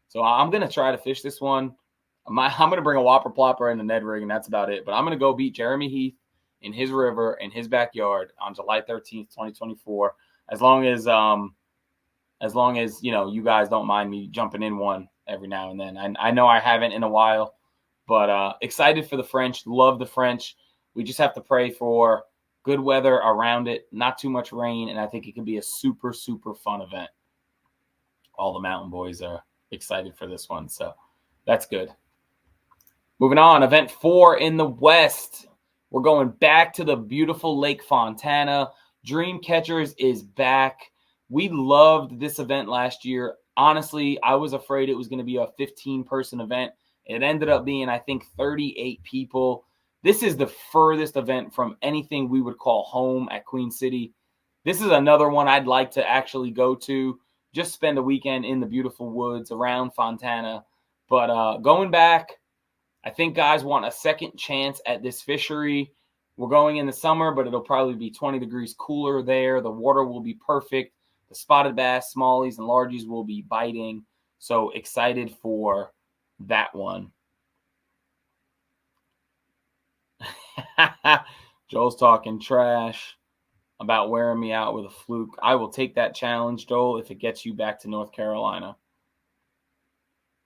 So I'm going to try to fish this one. I'm going to bring a whopper plopper and a Ned rig, and that's about it. But I'm going to go beat Jeremy Heath in his river, in his backyard on July 13th, 2024. As long as you guys don't mind me jumping in one every now and then. I know I haven't in a while, but excited for the French. Love the French. We just have to pray for good weather around it, not too much rain, and I think it could be a super, super fun event. All the mountain boys are excited for this one, so that's good. Moving on, event 4 in the West. We're going back to the beautiful Lake Fontana. Dream Catchers is back. We loved this event last year. Honestly, I was afraid it was going to be a 15-person event. It ended up being, I think, 38 people. This is the furthest event from anything we would call home at Queen City. This is another one I'd like to actually go to, just spend a weekend in the beautiful woods around Fontana. But going back, I think guys want a second chance at this fishery. We're going in the summer, but it'll probably be 20 degrees cooler there. The water will be perfect. The spotted bass, smallies, and largies will be biting. So excited for that one. Joel's talking trash about wearing me out with a fluke. I will take that challenge, Joel, if it gets you back to North Carolina.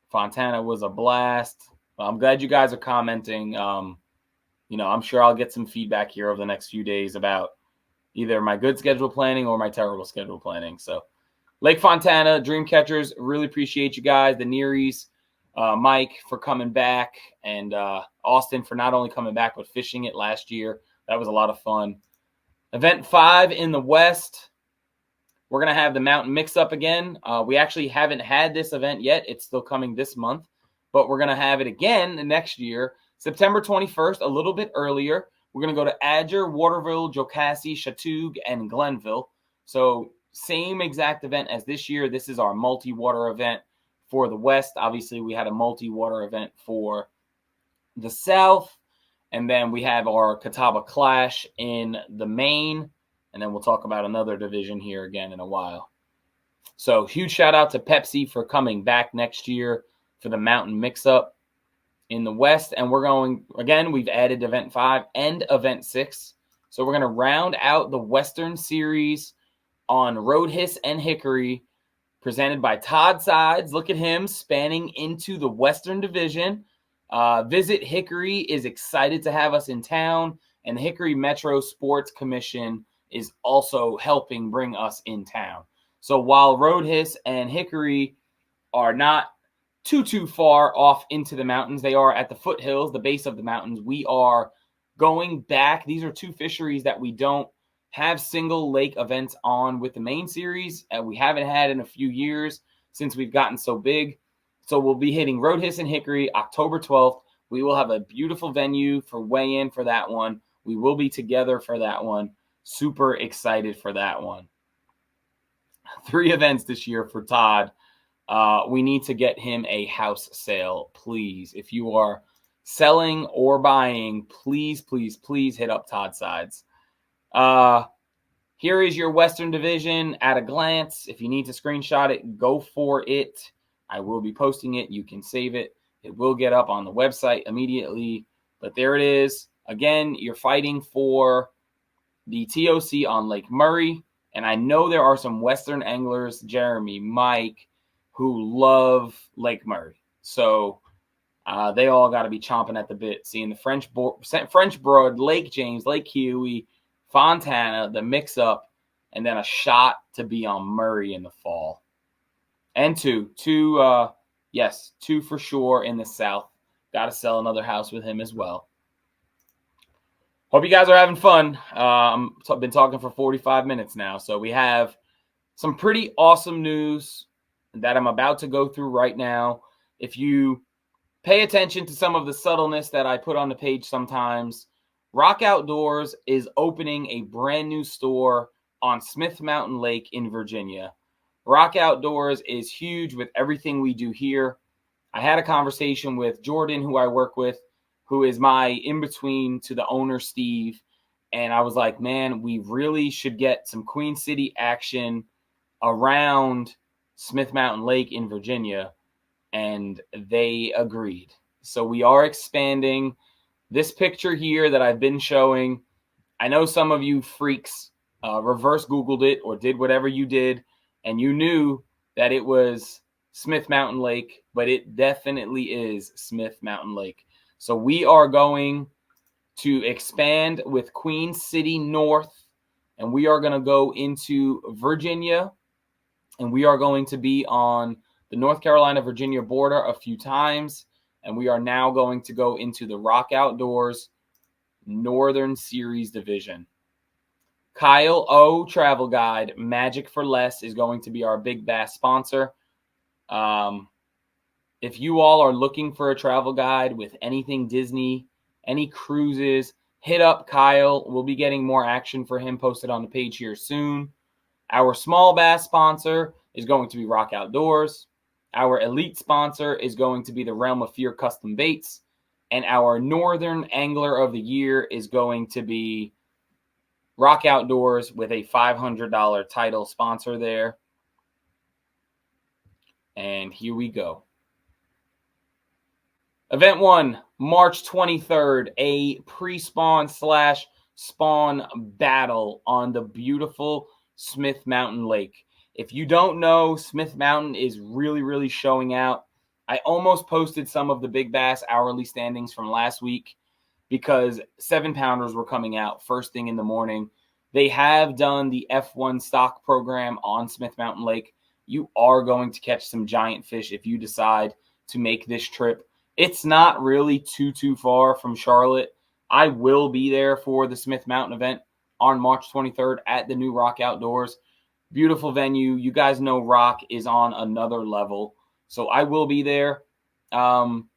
Fontana was a blast. I'm glad you guys are commenting. I'm sure I'll get some feedback here over the next few days about either my good schedule planning or my terrible schedule planning. So Lake Fontana, Dream Catchers, really appreciate you guys. The Nearies, Mike for coming back, and Austin for not only coming back, but fishing it last year. That was a lot of fun. Event 5 in the West. We're going to have the Mountain Mix-Up again. We actually haven't had this event yet. It's still coming this month. But we're going to have it again next year, September 21st, a little bit earlier. We're going to go to Adger, Waterville, Jocassee, Chattooga, and Glenville. So same exact event as this year. This is our multi-water event for the West. Obviously, we had a multi-water event for the South. And then we have our Catawba Clash in the Main. And then we'll talk about another division here again in a while. So huge shout out to Pepsi for coming back next year for the Mountain Mix-Up in the West. And we're going, again, we've added Event 5 and Event 6. So we're going to round out the Western Series on Road Hiss and Hickory, presented by Todd Sides. Look at him spanning into the Western Division. Visit Hickory is excited to have us in town, and the Hickory Metro Sports Commission is also helping bring us in town. So while Road Hiss and Hickory are not too far off into the mountains, they are at the foothills, the base of the mountains. We are going back. These are two fisheries that we don't have single lake events on with the main series. We haven't had in a few years since we've gotten so big. So we'll be hitting Road Hiss and Hickory October 12th. We will have a beautiful venue for weigh-in for that one. We will be together for that one. Super excited for that one. 3 events this year for Todd. We need to get him a house sale, please. If you are selling or buying, please hit up Todd Sides. Here is your Western Division at a glance. If you need to screenshot it, go for it. I will be posting it. You can save it. It will get up on the website immediately. But there it is. Again, you're fighting for the TOC on Lake Murray. And I know there are some Western anglers, Jeremy, Mike, who love Lake Murray. So they all got to be chomping at the bit, seeing the French Broad, Lake James, Lake Huey, Fontana, the mix-up, and then a shot to be on Murray in the fall. And two for sure in the South. Got to sell another house with him as well. Hope you guys are having fun. I've been talking for 45 minutes now. So we have some pretty awesome news that I'm about to go through right now. If you pay attention to some of the subtleness that I put on the page sometimes, Rock Outdoors is opening a brand new store on Smith Mountain Lake in Virginia. Rock Outdoors is huge with everything we do here. I had a conversation with Jordan, who I work with, who is my in-between to the owner, Steve. And I was like, man, we really should get some Queen City action around Smith Mountain Lake in Virginia. And they agreed. So we are expanding. This picture here that I've been showing, I know some of you freaks reverse Googled it or did whatever you did, and you knew that it was Smith Mountain Lake, but it definitely is Smith Mountain Lake. So we are going to expand with Queen City North, and we are going to go into Virginia, and we are going to be on the North Carolina-Virginia border a few times, and we are now going to go into the Rock Outdoors Northern Series division. Kyle O Travel Guide, Magic for Less, is going to be our big bass sponsor. If you all are looking for a travel guide with anything Disney, any cruises, hit up Kyle. We'll be getting more action for him posted on the page here soon. Our small bass sponsor is going to be Rock Outdoors. Our elite sponsor is going to be the Realm of Fear Custom Baits. And our Northern Angler of the Year is going to be Rock Outdoors with a $500 title sponsor there. And here we go. Event 1, March 23rd, a pre-spawn / spawn battle on the beautiful Smith Mountain Lake. If you don't know, Smith Mountain is really, really showing out. I almost posted some of the big bass hourly standings from last week because 7-pounders were coming out first thing in the morning. They have done the F1 stock program on Smith Mountain Lake. You are going to catch some giant fish if you decide to make this trip. It's not really too far from Charlotte. I will be there for the Smith Mountain event on March 23rd at the new Rock Outdoors. Beautiful venue. You guys know Rock is on another level, so I will be there. I'm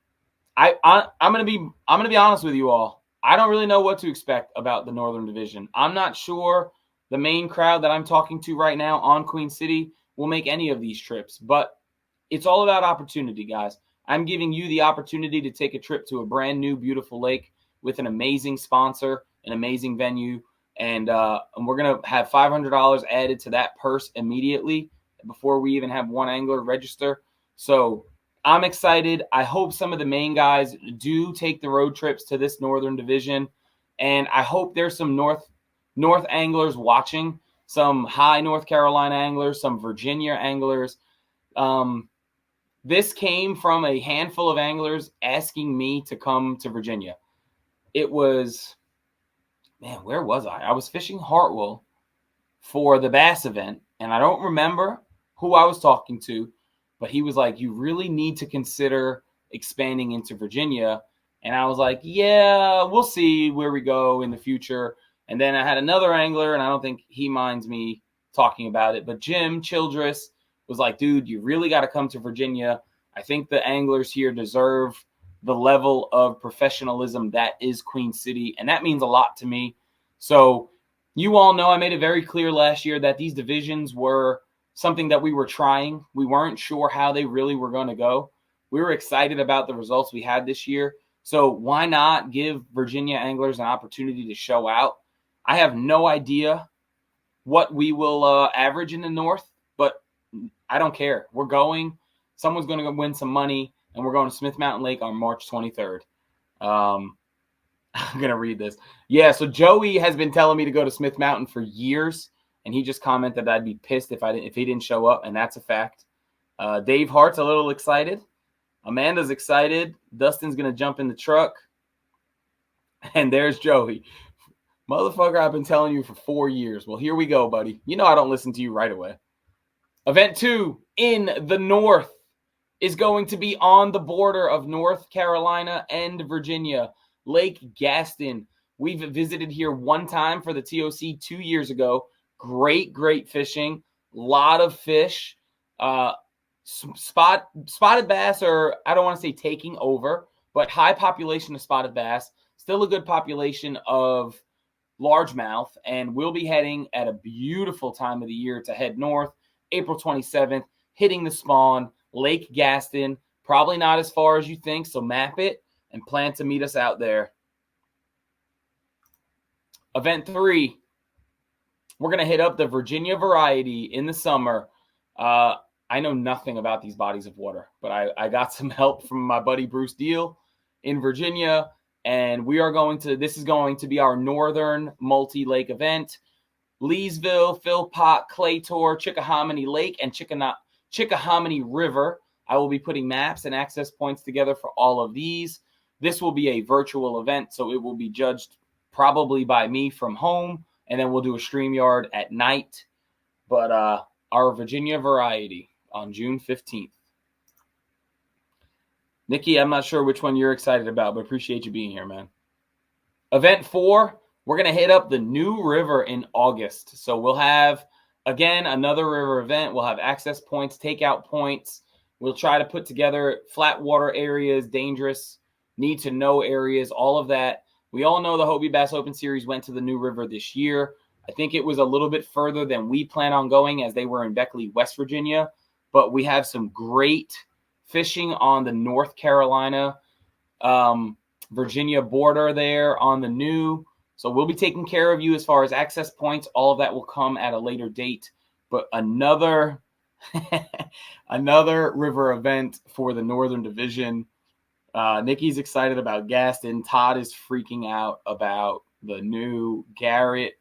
gonna be honest with you all. I don't really know what to expect about the Northern Division. I'm not sure the main crowd that I'm talking to right now on Queen City will make any of these trips, but it's all about opportunity, guys. I'm giving you the opportunity to take a trip to a brand new, beautiful lake with an amazing sponsor, an amazing venue, and we're going to have $500 added to that purse immediately before we even have one angler register. So I'm excited. I hope some of the main guys do take the road trips to this Northern Division, and I hope there's some North anglers watching, some high North Carolina anglers, some Virginia anglers. This came from a handful of anglers asking me to come to Virginia. It was, man, where was I? I was fishing Hartwell for the bass event, and I don't remember who I was talking to, but he was like, you really need to consider expanding into Virginia. And I was like, yeah, we'll see where we go in the future. And then I had another angler, and I don't think he minds me talking about it, but Jim Childress was like, dude, you really got to come to Virginia. I think the anglers here deserve the level of professionalism that is Queen City, and that means a lot to me. So you all know I made it very clear last year that these divisions were something that we were trying. We weren't sure how they really were going to go. We were excited about the results we had this year. So why not give Virginia anglers an opportunity to show out? I have no idea what we will average in the North, but I don't care. We're going. Someone's going to win some money, and we're going to Smith Mountain Lake on March 23rd. I'm going to read this. Yeah, so Joey has been telling me to go to Smith Mountain for years, and he just commented that I'd be pissed if he didn't show up, and that's a fact. Dave Hart's a little excited. Amanda's excited. Dustin's going to jump in the truck. And there's Joey. Motherfucker, I've been telling you for 4 years. Well, here we go, buddy. You know I don't listen to you right away. Event 2 in the North is going to be on the border of North Carolina and Virginia, Lake Gaston. We've visited here one time for the TOC 2 years ago. Great fishing. Lot of fish. Spotted bass are, I don't want to say taking over, but high population of spotted bass. Still a good population of largemouth, and we'll be heading at a beautiful time of the year to head north. April 27th, hitting the spawn, Lake Gaston. Probably not as far as you think, so map it and plan to meet us out there. Event 3, we're going to hit up the Virginia Variety in the summer. I know nothing about these bodies of water, but I got some help from my buddy Bruce Deal in Virginia, and this is going to be our northern multi-lake event. Leesville, Philpott, Claytor, Chickahominy Lake, and Chickahominy River. I will be putting maps and access points together for all of these. This will be a virtual event, so it will be judged probably by me from home, and then we'll do a StreamYard at night. But our Virginia Variety on June 15th. Nikki, I'm not sure which one you're excited about, but appreciate you being here, man. Event 4, we're going to hit up the New River in August. So we'll have, again, another river event. We'll have access points, takeout points. We'll try to put together flat water areas, dangerous, need to know areas, all of that. We all know the Hobie Bass Open Series went to the New River this year. I think it was a little bit further than we plan on going, as they were in Beckley, West Virginia. But we have some great fishing on the North Carolina, Virginia border there on the new. So we'll be taking care of you as far as access points. All of that will come at a later date. But another another river event for the Northern Division. Nikki's excited about Gaston. Todd is freaking out about the new. Garrett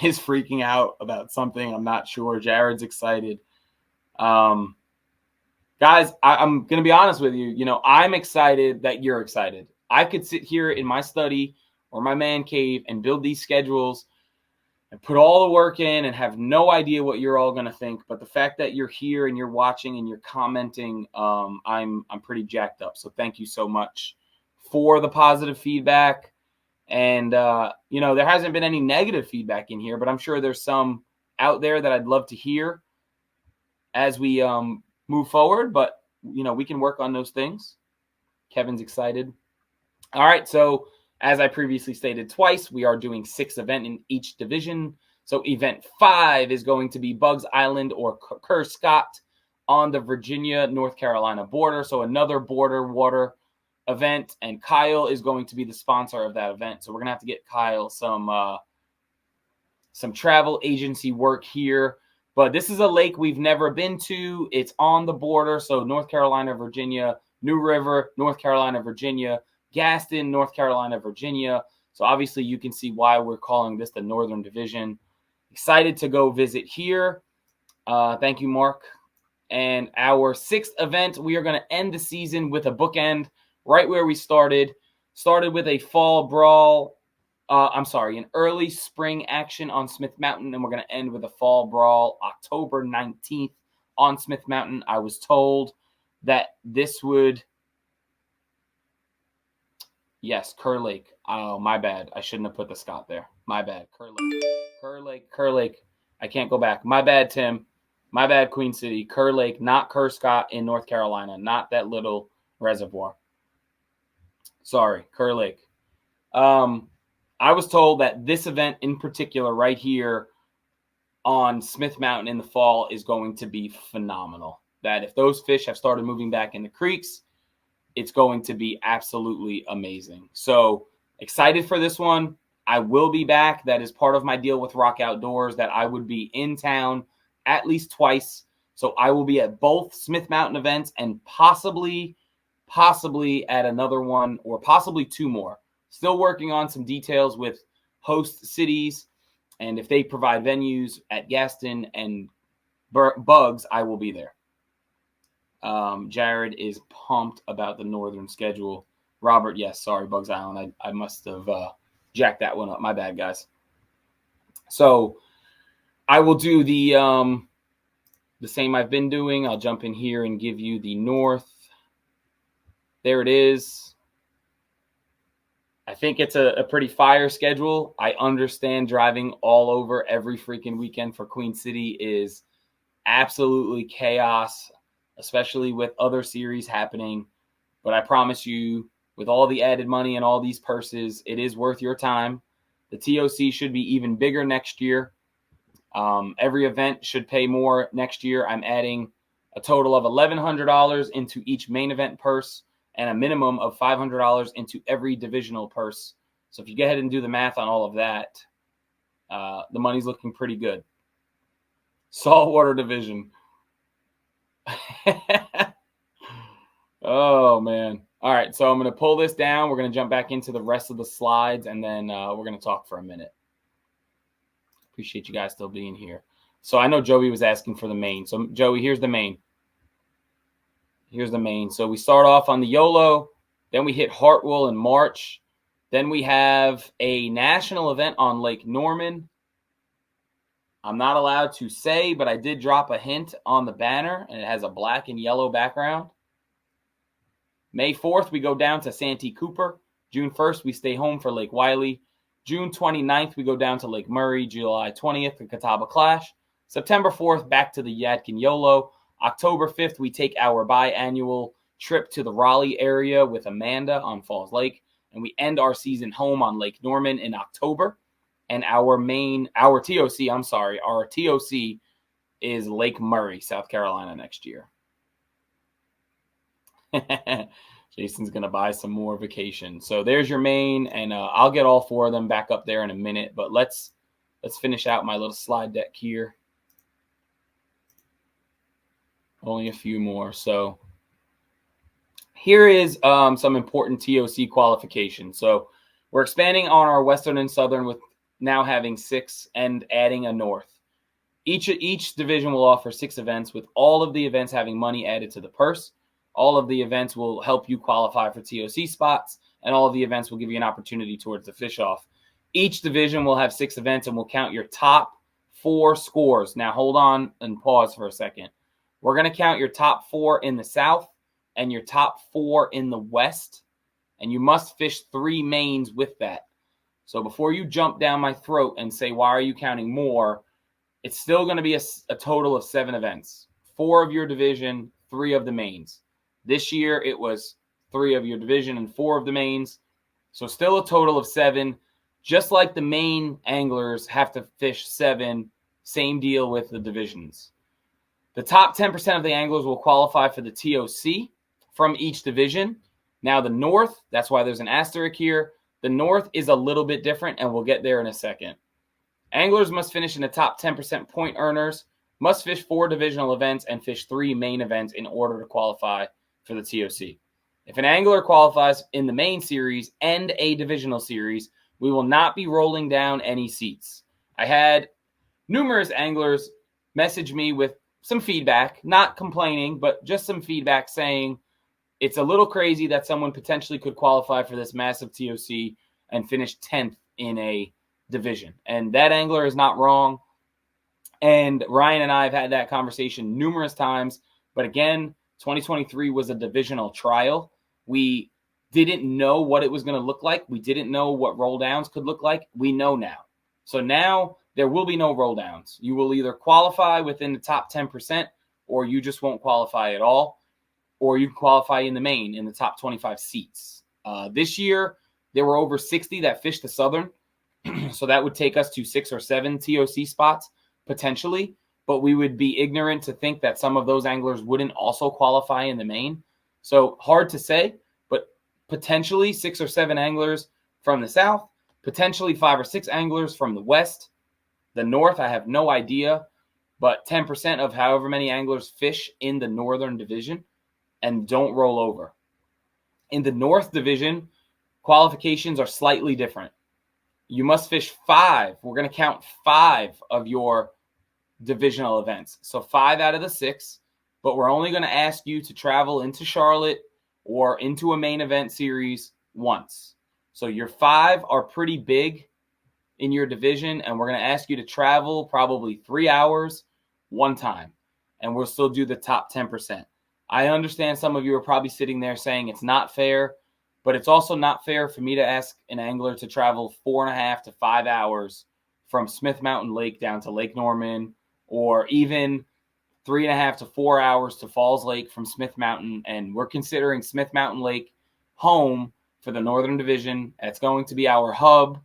is freaking out about something. I'm not sure. Jared's excited. Guys, I'm going to be honest with you. You know, I'm excited that you're excited. I could sit here in my study or my man cave and build these schedules and put all the work in and have no idea what you're all going to think. But the fact that you're here and you're watching and you're commenting, I'm pretty jacked up. So thank you so much for the positive feedback. And, you know, there hasn't been any negative feedback in here, but I'm sure there's some out there that I'd love to hear as we move forward. But, you know, we can work on those things. Kevin's excited. All right, so as I previously stated twice, we are doing 6 events in each division. So event 5 is going to be Bugs Island or Kerr Scott on the Virginia-North Carolina border. So another border water event, and Kyle is going to be the sponsor of that event. So we're going to have to get Kyle some travel agency work here. But this is a lake we've never been to. It's on the border, so North Carolina, Virginia, New River, North Carolina, Virginia, Gaston, North Carolina, Virginia. So obviously you can see why we're calling this the Northern Division. Excited to go visit here. Thank you, Mark. And our 6th event, we are going to end the season with a bookend right where we started. Started with a fall brawl. An early spring action on Smith Mountain, and we're going to end with a fall brawl October 19th on Smith Mountain. I was told that this would... Yes, Kerr Lake. Oh, my bad. I shouldn't have put the Scott there. My bad. Kerr Lake. I can't go back. My bad, Tim. My bad, Queen City. Kerr Lake, not Kerr Scott in North Carolina. Not that little reservoir. Sorry, Kerr Lake. I was told that this event in particular right here on Smith Mountain in the fall is going to be phenomenal. That if those fish have started moving back in the creeks, it's going to be absolutely amazing. So excited for this one. I will be back. That is part of my deal with Rock Outdoors, that I would be in town at least twice. So I will be at both Smith Mountain events and possibly at another one, or possibly 2 more. Still working on some details with host cities, and if they provide venues at Gaston and Bugs, I will be there. Jared is pumped about the Northern schedule. Robert, yes, sorry, Bugs Island. I must have jacked that one up. My bad, guys. So I will do the same I've been doing. I'll jump in here and give you the North. There it is. I think it's a pretty fire schedule. I understand driving all over every freaking weekend for Queen City is absolutely chaos, especially with other series happening. But I promise you, with all the added money and all these purses, it is worth your time. The TOC should be even bigger next year. Every event should pay more next year. I'm adding a total of $1,100 into each main event purse and a minimum of $500 into every divisional purse. So if you go ahead and do the math on all of that, the money's looking pretty good. Saltwater division. Oh, man. All right, so I'm going to pull this down. We're going to jump back into the rest of the slides, and then we're going to talk for a minute. Appreciate you guys still being here. So I know Joey was asking for the main. So, Joey, here's the main. Here's the main. So we start off on the YOLO. Then we hit Hartwell in March. Then we have a national event on Lake Norman. I'm not allowed to say, but I did drop a hint on the banner, and it has a black and yellow background. May 4th, we go down to Santee Cooper. June 1st, we stay home for Lake Wiley. June 29th, we go down to Lake Murray. July 20th, the Catawba Clash. September 4th, back to the Yadkin Yolo. October 5th, we take our biannual trip to the Raleigh area with Amanda on Falls Lake. And we end our season home on Lake Norman in October. And our TOC is Lake Murray, South Carolina next year. Jason's going to buy some more vacation. So there's your main, and I'll get all 4 of them back up there in a minute. But let's finish out my little slide deck here. Only a few more. So here is some important TOC qualifications. So we're expanding on our Western and Southern with now having 6 and adding a North. Each division will offer 6 events, with all of the events having money added to the purse. All of the events will help you qualify for TOC spots, and all of the events will give you an opportunity towards the fish off. Each division will have 6 events, and we'll count your top 4 scores. Now hold on and pause for a second. We're going to count your top 4 in the South and your top 4 in the West, and you must fish 3 mains with that. So before you jump down my throat and say, why are you counting more? It's still going to be a total of 7 events. 4 of your division, 3 of the mains. This year, it was 3 of your division and 4 of the mains. So still a total of 7. Just like the main anglers have to fish 7, same deal with the divisions. The top 10% of the anglers will qualify for the TOC from each division. Now the North, that's why there's an asterisk here. The North is a little bit different, and we'll get there in a second. Anglers must finish in the top 10% point earners, must fish 4 divisional events, and fish 3 main events in order to qualify for the TOC. If an angler qualifies in the main series and a divisional series, we will not be rolling down any seats. I had numerous anglers message me with some feedback, not complaining, but just some feedback saying it's a little crazy that someone potentially could qualify for this massive TOC and finish 10th in a division. And that angler is not wrong. And Ryan and I have had that conversation numerous times. But again, 2023 was a divisional trial. We didn't know what it was going to look like. We didn't know what roll downs could look like. We know now. So now there will be no roll downs. You will either qualify within the top 10%, or you just won't qualify at all, or you qualify in the main in the top 25 seats. This year, there were over 60 that fished the Southern. So that would take us to 6 or 7 TOC spots potentially, but we would be ignorant to think that some of those anglers wouldn't also qualify in the main. So hard to say, but potentially 6 or 7 anglers from the South, potentially 5 or 6 anglers from the West. The North, I have no idea, but 10% of however many anglers fish in the Northern Division and don't roll over. In the North Division, qualifications are slightly different. You must fish 5. We're going to count 5 of your divisional events. So 5 out of the 6, but we're only going to ask you to travel into Charlotte or into a main event series once. So your 5 are pretty big in your division, and we're going to ask you to travel probably 3 hours one time, and we'll still do the top 10%. I understand some of you are probably sitting there saying it's not fair, but it's also not fair for me to ask an angler to travel 4.5 to 5 hours from Smith Mountain Lake down to Lake Norman, or even 3.5 to 4 hours to Falls Lake from Smith Mountain. And we're considering Smith Mountain Lake home for the Northern Division. It's going to be our hub.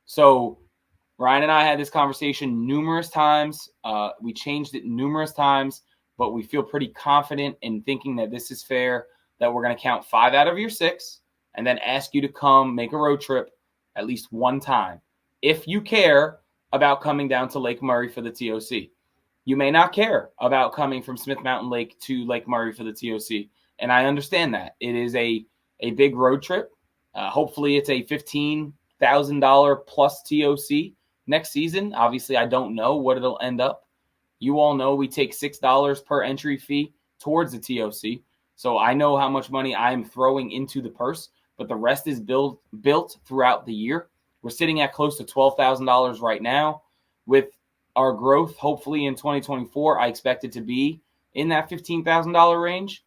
So Ryan and I had this conversation numerous times. We changed it numerous times, but we feel pretty confident in thinking that this is fair, that we're going to count 5 out of your 6 and then ask you to come make a road trip at least one time. If you care about coming down to Lake Murray for the TOC, you may not care about coming from Smith Mountain Lake to Lake Murray for the TOC. And I understand that. It is a big road trip. Hopefully it's a $15,000 plus TOC next season. Obviously, I don't know what it'll end up. You all know we take $6 per entry fee towards the TOC. So I know how much money I'm throwing into the purse, but the rest is built throughout the year. We're sitting at close to $12,000 right now. With our growth, hopefully in 2024, I expect it to be in that $15,000 range.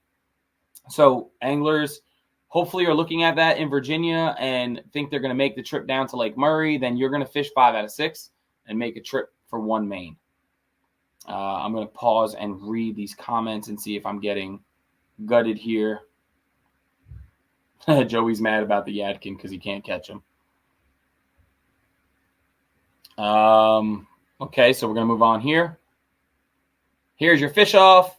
So anglers, hopefully are looking at that in Virginia and think they're going to make the trip down to Lake Murray, then you're going to fish 5 out of 6 and make a trip for one main. I'm going to pause and read these comments and see if I'm getting gutted here. Joey's mad about the Yadkin because he can't catch him. Okay, so we're going to move on here. Here's your fish off.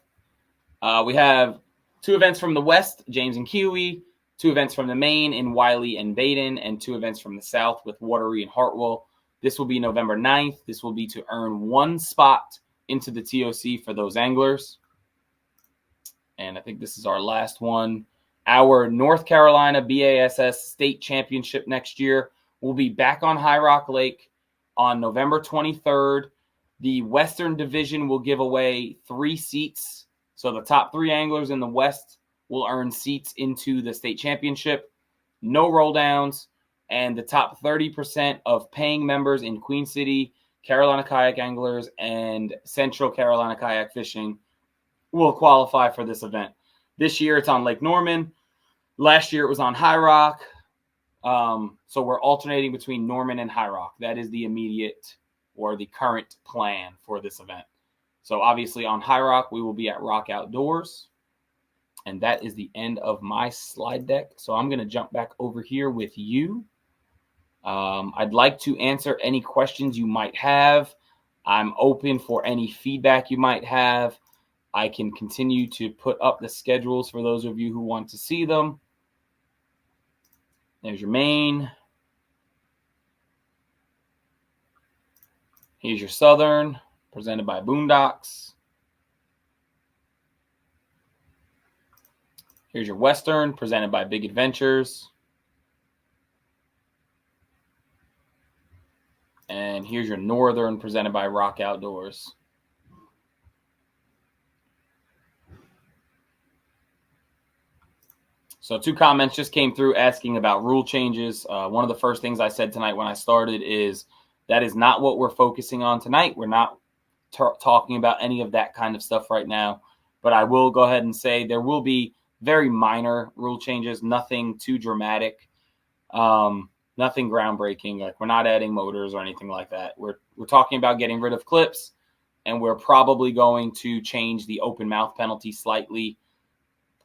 We have 2 events from the west, James and Kiwi, 2 events from the main in Wiley and Baden, and 2 events from the south with Watery and Hartwell. This will be November 9th. This will be to earn 1 spot into the TOC for those anglers. And I think this is our last one. Our North Carolina BASS State Championship next year will be back on High Rock Lake on November 23rd. The Western Division will give away 3 seats. So the top 3 anglers in the West will earn seats into the state championship. No roll downs. And the top 30% of paying members in Queen City, Carolina Kayak Anglers, and Central Carolina Kayak Fishing will qualify for this event. This year it's on Lake Norman. Last year it was on High Rock. So we're alternating between Norman and High Rock. That is the immediate or the current plan for this event. So obviously on High Rock, we will be at Rock Outdoors. And that is the end of my slide deck. So I'm going to jump back over here with you. I'd like to answer any questions you might have. I'm open for any feedback you might have. I can continue to put up the schedules for those of you who want to see them. There's your main. Here's your Southern, presented by Boondocks. Here's your Western, presented by Big Adventures. And here's your Northern, presented by Rock Outdoors. So 2 comments just came through asking about rule changes. One of the first things I said tonight when I started is that is not what we're focusing on tonight. We're not talking about any of that kind of stuff right now. But I will go ahead and say there will be very minor rule changes, nothing too dramatic, nothing groundbreaking. Like we're not adding motors or anything like that. We're talking about getting rid of clips, and we're probably going to change the open mouth penalty slightly.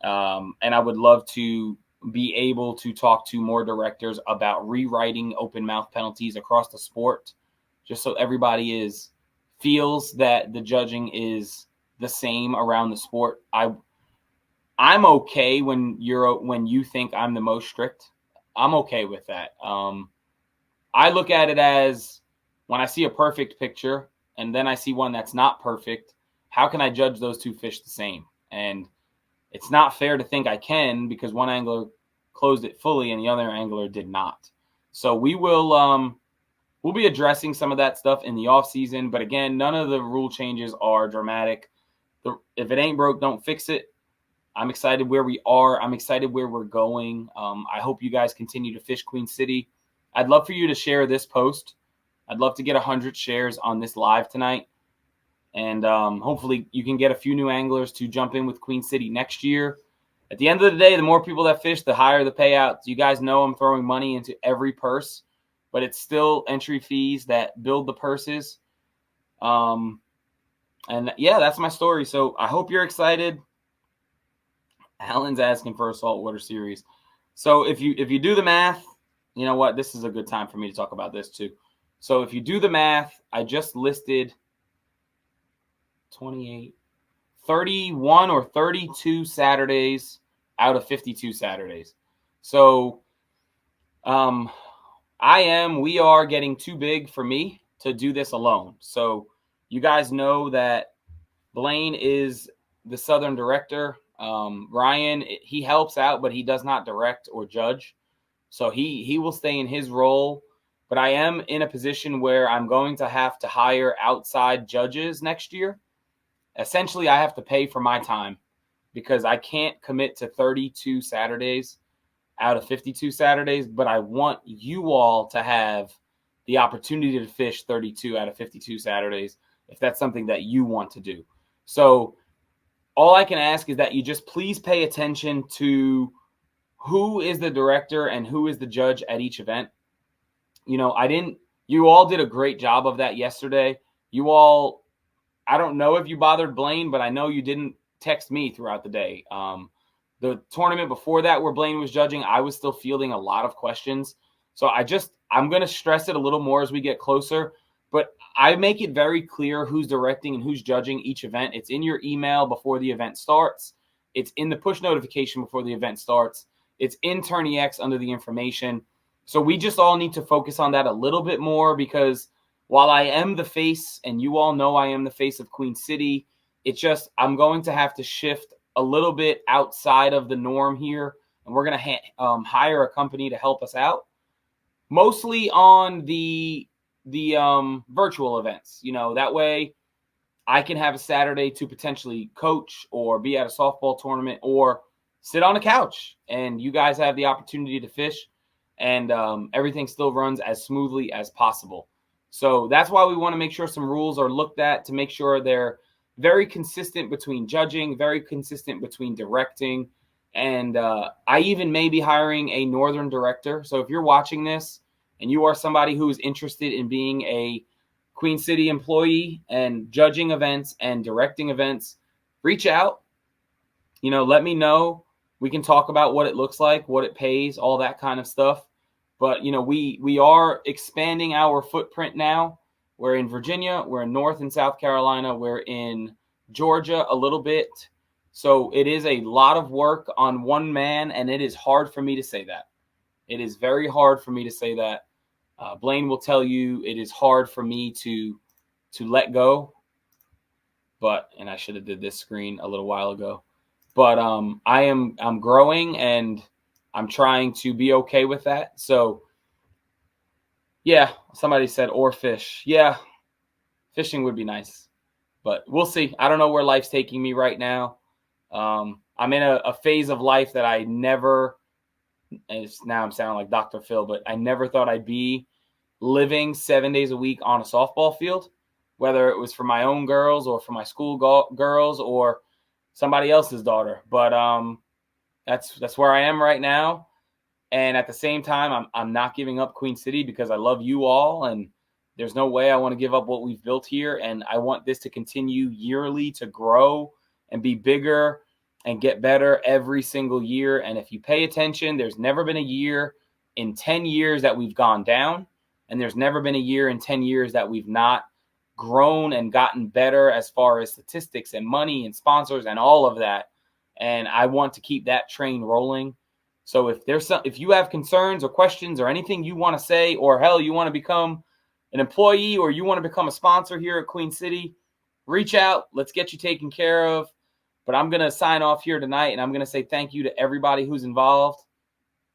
And I would love to be able to talk to more directors about rewriting open mouth penalties across the sport, just so everybody feels that the judging is the same around the sport. I'm okay when you think I'm the most strict. I'm okay with that. I look at it as when I see a perfect picture and then I see one that's not perfect, how can I judge those 2 fish the same? And it's not fair to think I can, because one angler closed it fully and the other angler did not. So we will we'll be addressing some of that stuff in the off season. But again, none of the rule changes are dramatic. If it ain't broke, don't fix it. I'm excited where we are. I'm excited where we're going. I hope you guys continue to fish Queen City. I'd love for you to share this post. I'd love to get 100 shares on this live tonight. And hopefully you can get a few new anglers to jump in with Queen City next year. At the end of the day, the more people that fish, the higher the payouts. You guys know I'm throwing money into every purse, but it's still entry fees that build the purses. And yeah, that's my story. So I hope you're excited. Alan's asking for a saltwater series. So if you do the math, you know what? This is a good time for me to talk about this too. So if you do the math, I just listed 28, 31 or 32 Saturdays out of 52 Saturdays. So we are getting too big for me to do this alone. So you guys know that Blaine is the Southern director. Ryan, he helps out, but he does not direct or judge. So he will stay in his role. But I am in a position where I'm going to have to hire outside judges next year. Essentially, I have to pay for my time because I can't commit to 32 Saturdays out of 52 Saturdays, but I want you all to have the opportunity to fish 32 out of 52 Saturdays if that's something that you want to do. So all I can ask is that you just please pay attention to who is the director and who is the judge at each event. You all did a great job of that yesterday. I don't know if you bothered Blaine, but I know you didn't text me throughout the day. The tournament before that where Blaine was judging, I was still fielding a lot of questions. So I'm going to stress it a little more as we get closer, but I make it very clear who's directing and who's judging each event. It's in your email before the event starts. It's in the push notification before the event starts. It's in Tourney X under the information. So we just all need to focus on that a little bit more, because while I am the face, and you all know I am the face of Queen City, it's just I'm going to have to shift a little bit outside of the norm here, and we're going to hire a company to help us out, mostly on the virtual events. That way I can have a Saturday to potentially coach or be at a softball tournament or sit on a couch, and you guys have the opportunity to fish, and everything still runs as smoothly as possible. So that's why we want to make sure some rules are looked at, to make sure they're very consistent between judging, very consistent between directing. And I even may be hiring a northern director. So if you're watching this and you are somebody who is interested in being a Queen City employee and judging events and directing events, reach out. Let me know. We can talk about what it looks like, what it pays, all that kind of stuff. But, we are expanding our footprint now. We're in Virginia. We're in North and South Carolina. We're in Georgia a little bit. So it is a lot of work on one man, and it is hard for me to say that. It is very hard for me to say that. Blaine will tell you it is hard for me to let go. And I should have did this screen a little while ago. But I'm growing, and I'm trying to be okay with that. So, yeah, somebody said, or fish. Yeah, fishing would be nice. But we'll see. I don't know where life's taking me right now. I'm in a phase of life that I never, now I'm sounding like Dr. Phil, but I never thought I'd be living 7 days a week on a softball field, whether it was for my own girls or for my school girls or somebody else's daughter. But that's where I am right now. And at the same time, I'm not giving up Queen City, because I love you all, and there's no way I want to give up what we've built here. And I want this to continue yearly to grow and be bigger and get better every single year. And if you pay attention, there's never been a year in 10 years that we've gone down, and there's never been a year in 10 years that we've not grown and gotten better as far as statistics and money and sponsors and all of that. And I want to keep that train rolling. So if you have concerns or questions or anything you want to say, or hell, you want to become an employee or you want to become a sponsor here at Queen City, reach out. Let's get you taken care of. But I'm going to sign off here tonight, and I'm going to say thank you to everybody who's involved,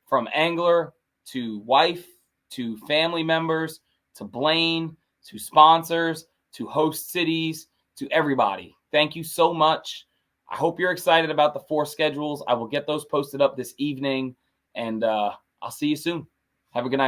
from angler to wife to family members to Blaine to sponsors to host cities to everybody. Thank you so much. I hope you're excited about the 4 schedules. I will get those posted up this evening, and I'll see you soon. Have a good night.